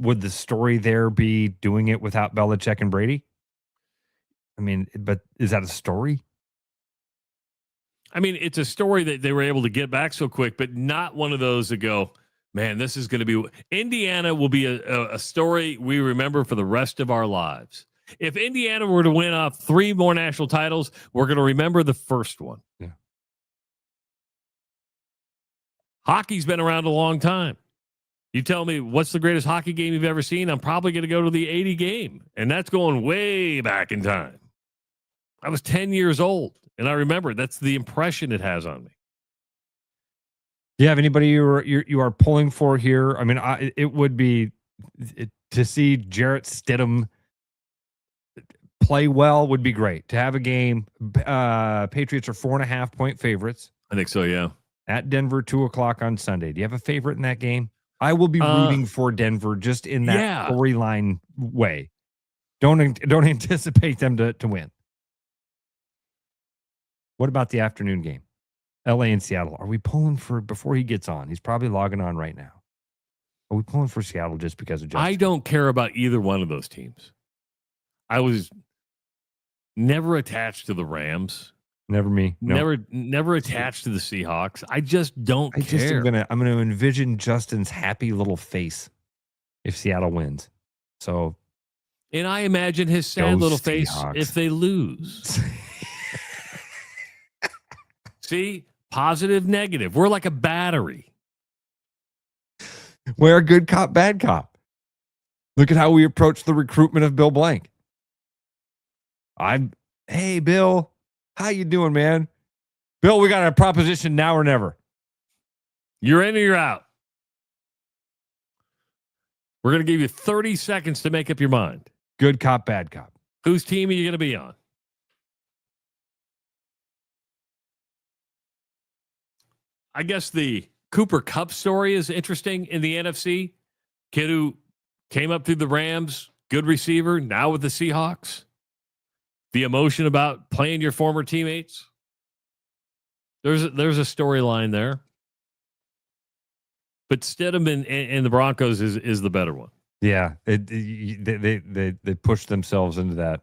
Would the story there be doing it without Belichick and Brady? I mean, but is that a story? I mean, it's a story that they were able to get back so quick, but not one of those that go, man, this is going to be Indiana will be a story we remember for the rest of our lives. If Indiana were to win off 3 more national titles, we're going to remember the first one. Yeah. Hockey's been around a long time. You tell me what's the greatest hockey game you've ever seen? I'm probably going to go to the 80 game, and that's going way back in time. I was 10 years old. And I remember that's the impression it has on me. Do you have anybody you are pulling for here? I mean, it would be to see Jarrett Stidham play well would be great. To have a game, Patriots are 4.5-point favorites. I think so. Yeah. At Denver, 2:00 on Sunday. Do you have a favorite in that game? I will be rooting for Denver just in that storyline way. Don't anticipate them to win. What about the afternoon game? LA and Seattle. Are we pulling for before he gets on? He's probably logging on right now. Are we pulling for Seattle just because of Justin? I don't care about either one of those teams. I was never attached to the Rams. Never me. No. Never attached to the Seahawks. I just don't care. I'm gonna envision Justin's happy little face if Seattle wins. So, and I imagine his sad little face if they lose. See, positive, negative. We're like a battery. We're a good cop, bad cop. Look at how we approach the recruitment of Bill Blank. Hey, Bill, how you doing, man? Bill, we got a proposition now or never. You're in or you're out. We're going to give you 30 seconds to make up your mind. Good cop, bad cop. Whose team are you going to be on? I guess the Cooper Kupp story is interesting in the NFC. Kid who came up through the Rams, good receiver, now with the Seahawks. The emotion about playing your former teammates. There's a storyline there. But Stidham and the Broncos is the better one. Yeah, they pushed themselves into that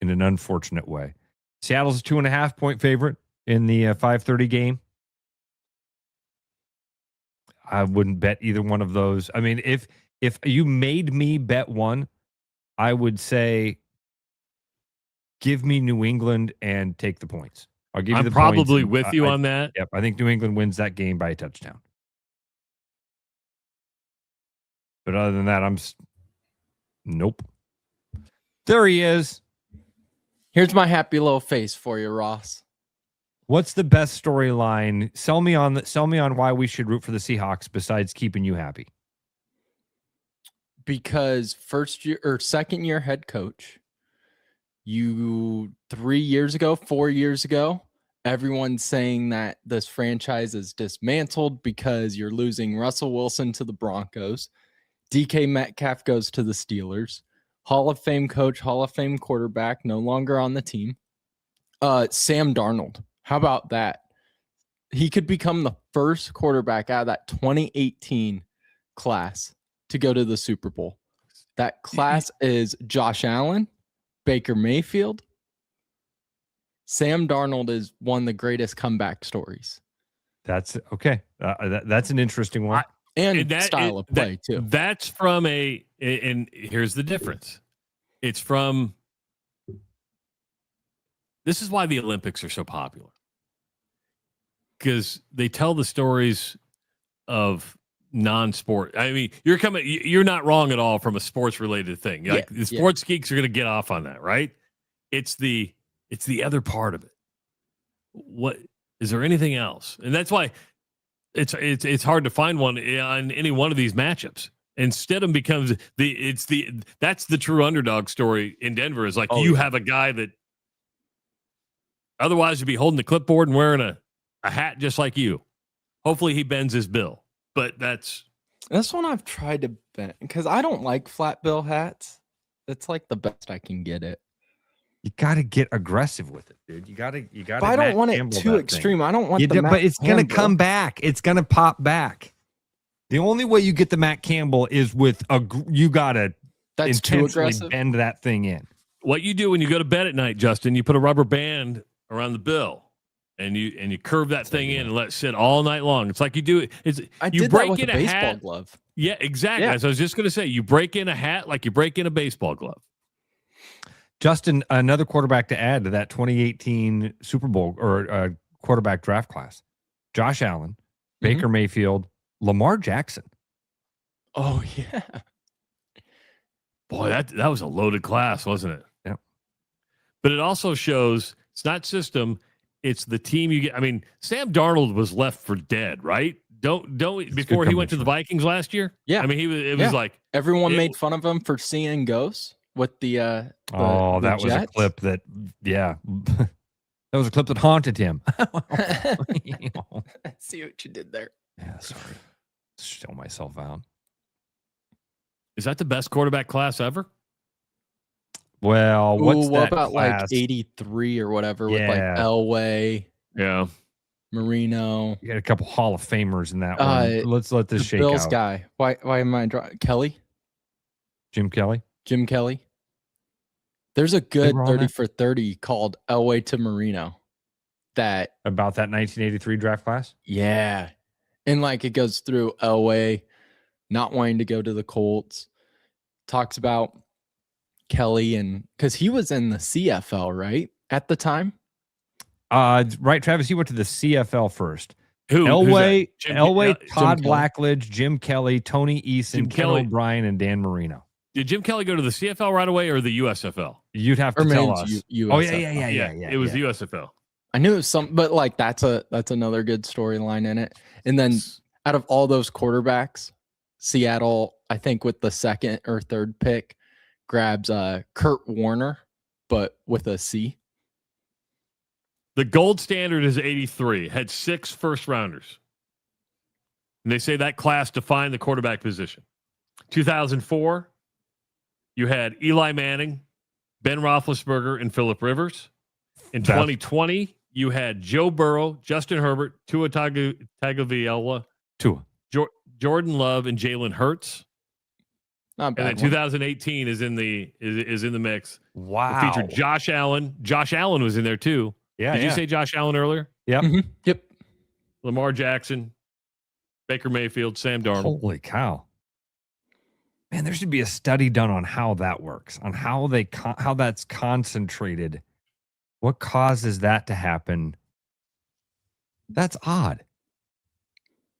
in an unfortunate way. Seattle's a 2.5-point favorite in the 5:30 game. I wouldn't bet either one of those. I mean, if you made me bet one, I would say give me New England and take the points. I'll give you the points. I'm probably with you on that. Yep, I think New England wins that game by a touchdown. But other than that, nope. There he is. Here's my happy little face for you, Ross. What's the best storyline? Sell me on why we should root for the Seahawks besides keeping you happy. Because second year head coach, 4 years ago, everyone's saying that this franchise is dismantled because you're losing Russell Wilson to the Broncos. DK Metcalf goes to the Steelers. Hall of Fame coach, Hall of Fame quarterback, no longer on the team. Sam Darnold. How about that? He could become the first quarterback out of that 2018 class to go to the Super Bowl. That class is Josh Allen, Baker Mayfield. Sam Darnold is one of the greatest comeback stories. That's okay. That's an interesting one. And style of play, too. That's from and here's the difference. It's from, this is why the Olympics are so popular. Because they tell the stories of non-sport. I mean, you're not wrong at all from a sports-related thing. Like the sports geeks are going to get off on that, right? It's the other part of it. What is there anything else? And that's why it's hard to find one on any one of these matchups. And Stidham becomes that's the true underdog story in Denver. Is like have a guy that otherwise would be holding the clipboard and wearing a hat just like you. Hopefully he bends his bill. But that's one I've tried to bend because I don't like flat bill hats. It's like the best I can get it. You got to get aggressive with it, dude. You got to. But I don't want it too extreme. I don't want but it's going to come back. It's going to pop back. The only way you get the Matt Campbell is with you got to intentionally bend that thing in. What you do when you go to bed at night, Justin, you put a rubber band around the bill. And you curve that thing in and let it sit all night long. It's like you do it. You break in a baseball glove. Yeah, exactly. Yeah. So I was just going to say, you break in a hat like you break in a baseball glove. Justin, another quarterback to add to that 2018 Super Bowl or quarterback draft class: Josh Allen, Baker Mayfield, Lamar Jackson. Oh yeah, boy, that was a loaded class, wasn't it? Yeah. But it also shows it's not system. It's the team you get. I mean, Sam Darnold was left for dead, right? Don't before he went to the Vikings last year. Yeah, I mean, it was like everyone made fun of him for seeing ghosts with the that Jets. Was a clip that that was a clip that haunted him. I see what you did there. Yeah, sorry, show myself out. Is that the best quarterback class ever? Well, what about like 83 or whatever with like Elway, Marino? You got a couple Hall of Famers in that one. Let's let this shake Bills out. Guy. Why am I drawing Kelly? Jim Kelly. There's a good 30 for 30 called Elway to Marino. About that 1983 draft class. Yeah, and like it goes through Elway not wanting to go to the Colts. Talks about Kelly and because he was in the CFL right at the time. Right, Travis. He went to the CFL first. Who? Elway, Todd Blackledge, Jim Kelly, Tony Eason, Ken O'Brien, and Dan Marino. Did Jim Kelly go to the CFL right away or the USFL? You'd have to tell us. Yeah. It was the USFL. I knew it was some, but like that's another good storyline in it. And then out of all those quarterbacks, Seattle, I think with the second or third pick, grabs Kurt Warner, but with a C. The gold standard is 83. Had 6 first rounders. And they say that class defined the quarterback position. 2004, you had Eli Manning, Ben Roethlisberger, and Phillip Rivers. In 2020, you had Joe Burrow, Justin Herbert, Tua Tagovailoa, Jordan Love, and Jalen Hurts. Not bad. And then 2018 is in the mix. Wow. It featured Josh Allen. Josh Allen was in there too. Yeah. Did you say Josh Allen earlier? Yep. Mm-hmm. Yep. Lamar Jackson, Baker Mayfield, Sam Darnold. Holy cow. Man, there should be a study done on how that works, on how how that's concentrated. What causes that to happen? That's odd.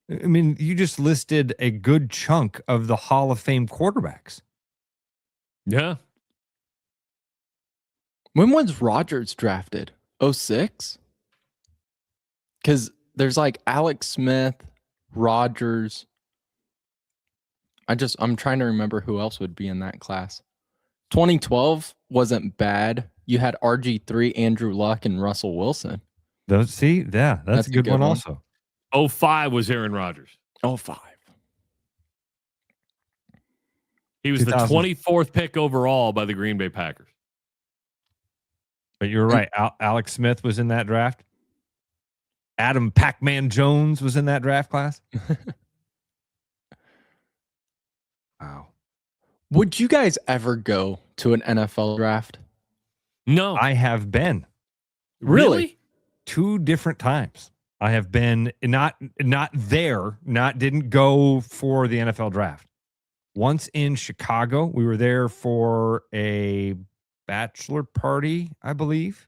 I mean, you just listed a good chunk of the Hall of Fame quarterbacks. Yeah. When was Rodgers drafted? 06? Because there's like Alex Smith, Rodgers. I'm trying to remember who else would be in that class. 2012 wasn't bad. You had RG3, Andrew Luck, and Russell Wilson. That's a good one also. 05 was Aaron Rodgers. 05. He was the 24th pick overall by the Green Bay Packers. But you're right. Alex Smith was in that draft. Adam Pac-Man Jones was in that draft class. Wow. Would you guys ever go to an NFL draft? No. I have been. Really? 2 different times. I have been not there, didn't go for the NFL draft. Once in Chicago, we were there for a bachelor party, I believe.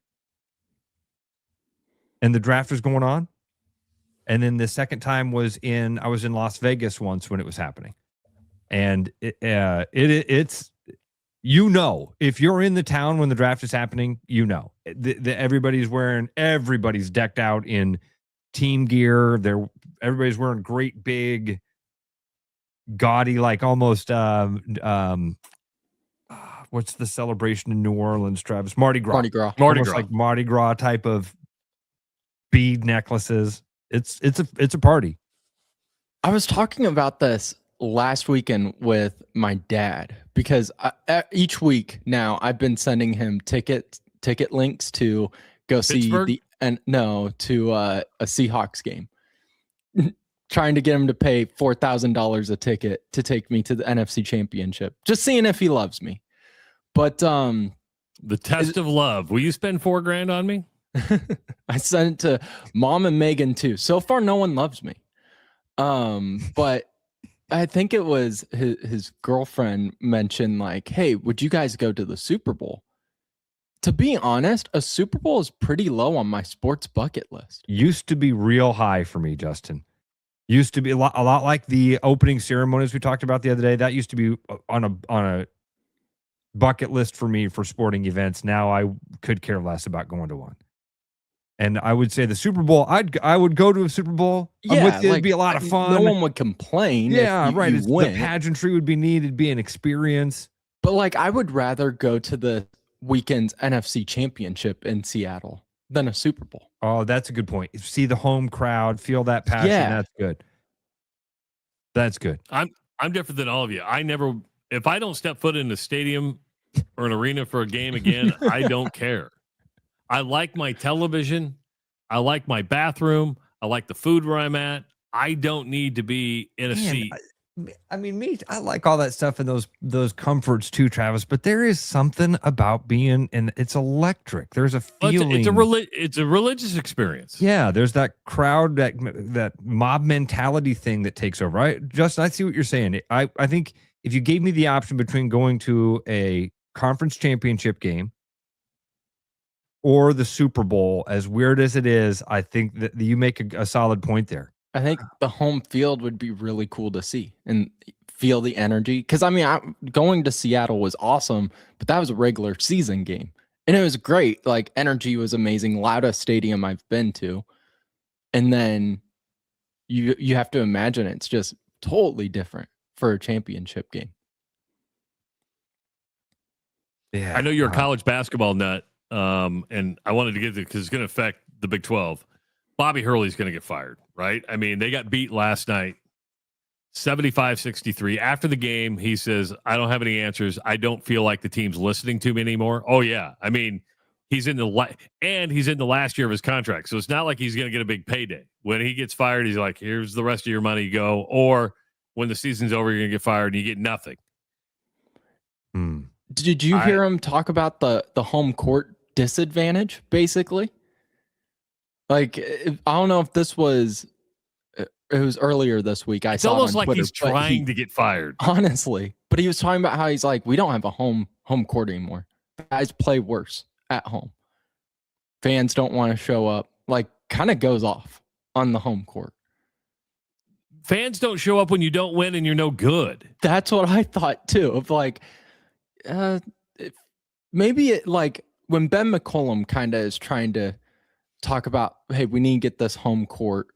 And the draft was going on. And then the second time I was in Las Vegas once when it was happening. And it's if you're in the town when the draft is happening, everybody's decked out in team gear. Everybody's wearing great big gaudy, like almost what's the celebration in New Orleans, Travis? Mardi Gras. Like Mardi Gras type of bead necklaces. It's a party. I was talking about this last weekend with my dad because each week now I've been sending him ticket links to go see to a Seahawks game, trying to get him to pay $4,000 a ticket to take me to the NFC Championship, just seeing if he loves me. But the test of love. Will you spend $4,000 on me? I sent it to Mom and Megan too. So far, no one loves me. But I think it was his girlfriend mentioned like, hey, would you guys go to the Super Bowl? To be honest, a Super Bowl is pretty low on my sports bucket list. Used to be real high for me, Justin. Used to be a lot like the opening ceremonies we talked about the other day. That used to be on a bucket list for me for sporting events. Now I could care less about going to one. And I would say the Super Bowl, I would go to a Super Bowl. It'd be a lot of fun. No one would complain. Yeah, right. You win. The pageantry would be neat. It'd be an experience. But like, I would rather go to the weekend's NFC Championship in Seattle than a Super Bowl. Oh, that's a good point. See the home crowd, feel that passion. Yeah. That's good. That's good. I'm different than all of you. If I don't step foot in a stadium or an arena for a game again, I don't care. I like my television. I like my bathroom. I like the food where I'm at. I don't need to be in a seat. I like all that stuff and those comforts too, Travis. But there is something about being, and it's electric. There's a feeling. It's a religious experience. Yeah, there's that crowd, that mob mentality thing that takes over. Justin, I see what you're saying. I think if you gave me the option between going to a conference championship game or the Super Bowl, as weird as it is, I think that you make a solid point there. I think the home field would be really cool to see and feel the energy. Because, going to Seattle was awesome, but that was a regular season game. And it was great. Like, energy was amazing. Loudest stadium I've been to. And then you have to imagine it's just totally different for a championship game. Yeah, I know you're a college basketball nut. And I wanted to get to because it's going to affect the Big 12. Bobby Hurley's going to get fired, right? I mean, they got beat last night, 75-63. After the game, he says, I don't have any answers. I don't feel like the team's listening to me anymore. Oh, yeah. I mean, he's in the last year of his contract. So it's not like he's going to get a big payday. When he gets fired, he's like, here's the rest of your money, go. Or when the season's over, you're going to get fired and you get nothing. Did you hear him talk about the home court disadvantage, basically? Like, I don't know if this was, it was earlier this week. It's almost like he's trying to get fired. Honestly. But he was talking about how he's like, we don't have a home court anymore. Guys play worse at home. Fans don't want to show up. Like, kind of goes off on the home court. Fans don't show up when you don't win and you're no good. That's what I thought too. Of like, maybe it, like when Ben McCollum kind of is trying to talk about, hey, we need to get this home court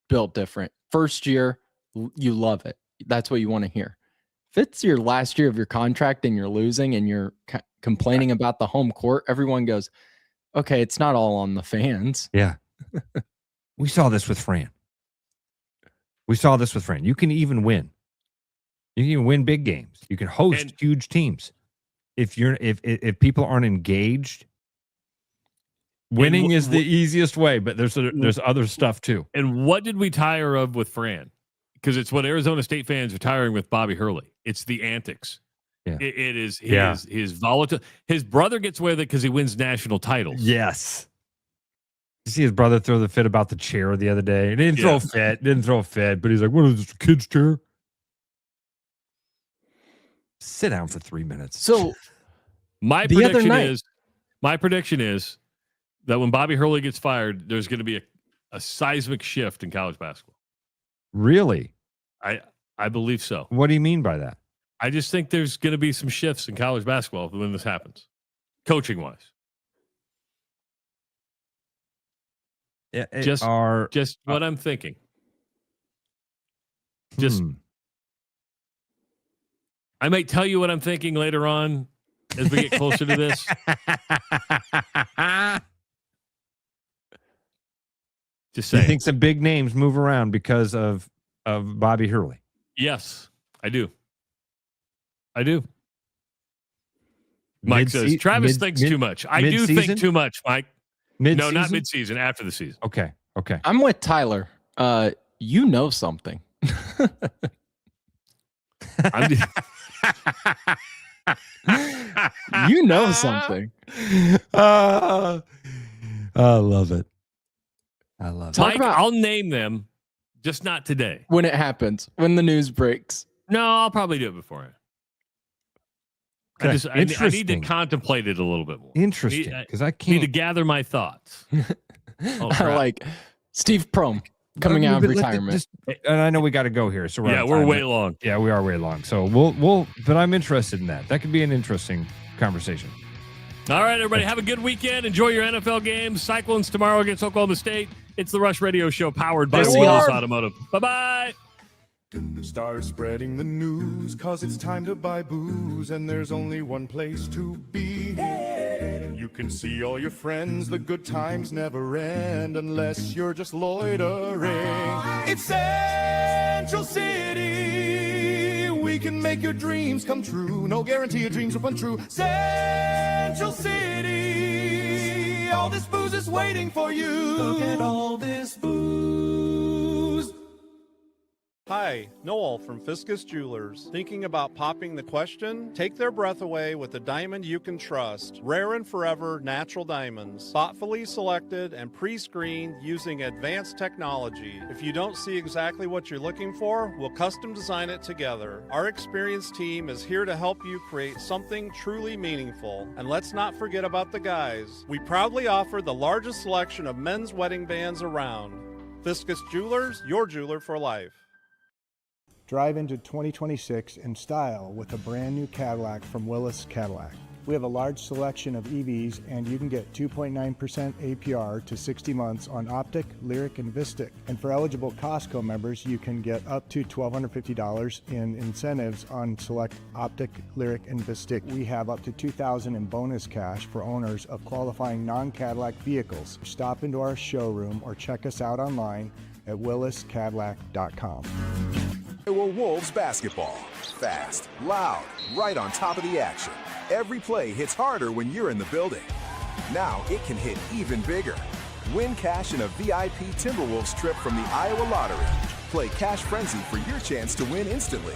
built different. First year, you love it. That's what you want to hear. If it's your last year of your contract and you're losing and you're complaining about the home court, everyone goes, okay, it's not all on the fans. Yeah. We saw this with Fran. You can even win. You can even win big games. You can host huge teams. If people aren't engaged, winning is the easiest way, but there's other stuff too. And what did we tire of with Fran? Because it's what Arizona State fans are tiring with Bobby Hurley. It's the antics. Yeah. It is his volatile. His brother gets away with it because he wins national titles. Yes. You see his brother throw the fit about the chair the other day. He didn't throw a fit, but he's like, what is this, a kid's chair? Sit down for 3 minutes. So my prediction is that when Bobby Hurley gets fired, there's going to be a seismic shift in college basketball. Really? I believe so. What do you mean by that? I just think there's going to be some shifts in college basketball when this happens, coaching wise. Just what I'm thinking. I might tell you what I'm thinking later on as we get closer to this. Just saying. You think some big names move around because of Bobby Hurley? Yes, I do. Mike says, Travis thinks too much. I do think too much, Mike. No, not mid-season, after the season. Okay. I'm with Tyler. You know something. You know something. I love it. Mike, I'll name them, just not today. When it happens, when the news breaks. No, I'll probably do it beforehand. Okay. I need to contemplate it a little bit more. Interesting, because I need to gather my thoughts. I like Steve Prohm coming out of retirement. And I know we got to go here, so we're way long. Yeah, we are way long. So we'll. But I'm interested in that. That could be an interesting conversation. All right, everybody, have a good weekend. Enjoy your NFL games. Cyclones tomorrow against Oklahoma State. It's the Rush Radio Show powered by Wheels Automotive. Bye-bye. Start spreading the news, cause it's time to buy booze, and there's only one place to be. You can see all your friends, the good times never end, unless you're just loitering. It's Central City, we can make your dreams come true. No guarantee your dreams will come true. Central City, all this booze is waiting for you. Look at all this booze. Hi, Noel from Fiscus Jewelers. Thinking about popping the question? Take their breath away with a diamond you can trust. Rare and forever natural diamonds. Thoughtfully selected and pre-screened using advanced technology. If you don't see exactly what you're looking for, we'll custom design it together. Our experienced team is here to help you create something truly meaningful. And let's not forget about the guys. We proudly offer the largest selection of men's wedding bands around. Fiscus Jewelers, your jeweler for life. Drive into 2026 in style with a brand new Cadillac from Willis Cadillac. We have a large selection of EVs, and you can get 2.9% APR to 60 months on Optic, Lyric, and Vistic. And for eligible Costco members, you can get up to $1,250 in incentives on select Optic, Lyric, and Vistic. We have up to $2,000 in bonus cash for owners of qualifying non-Cadillac vehicles. Stop into our showroom or check us out online at williscadillac.com. Iowa Wolves basketball. Fast, loud, right on top of the action. Every play hits harder when you're in the building. Now it can hit even bigger. Win cash in a VIP Timberwolves trip from the Iowa Lottery. Play Cash Frenzy for your chance to win instantly.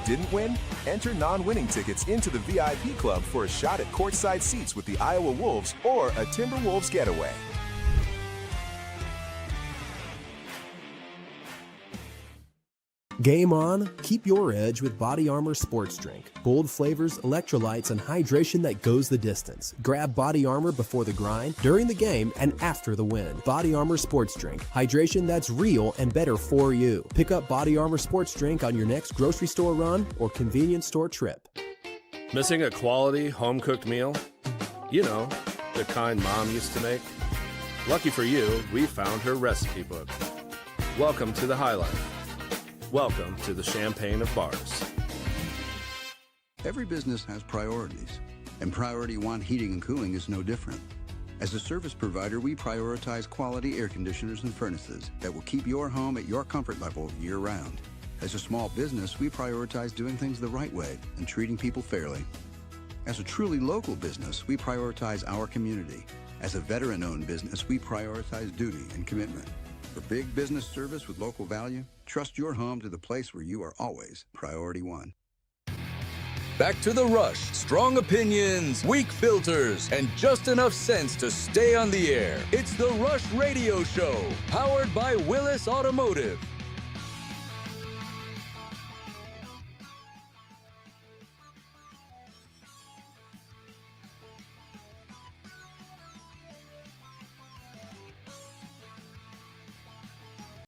Didn't win? Enter non-winning tickets into the VIP club for a shot at courtside seats with the Iowa Wolves or a Timberwolves getaway. Game on, keep your edge with Body Armor Sports Drink. Bold flavors, electrolytes, and hydration that goes the distance. Grab Body Armor before the grind, during the game, and after the win. Body Armor Sports Drink. Hydration that's real and better for you. Pick up Body Armor Sports Drink on your next grocery store run or convenience store trip. Missing a quality, home-cooked meal? You know, the kind Mom used to make? Lucky for you, we found her recipe book. Welcome to the High Life. Welcome to the Champagne of Bars. Every business has priorities, and Priority One Heating and Cooling is no different. As a service provider, we prioritize quality air conditioners and furnaces that will keep your home at your comfort level year-round. As a small business, we prioritize doing things the right way and treating people fairly. As a truly local business, we prioritize our community. As a veteran-owned business, we prioritize duty and commitment. For big business service with local value, trust your home to the place where you are always Priority One. Back to The Rush. Strong opinions, weak filters, and just enough sense to stay on the air. It's The Rush Radio Show, powered by Willis Automotive.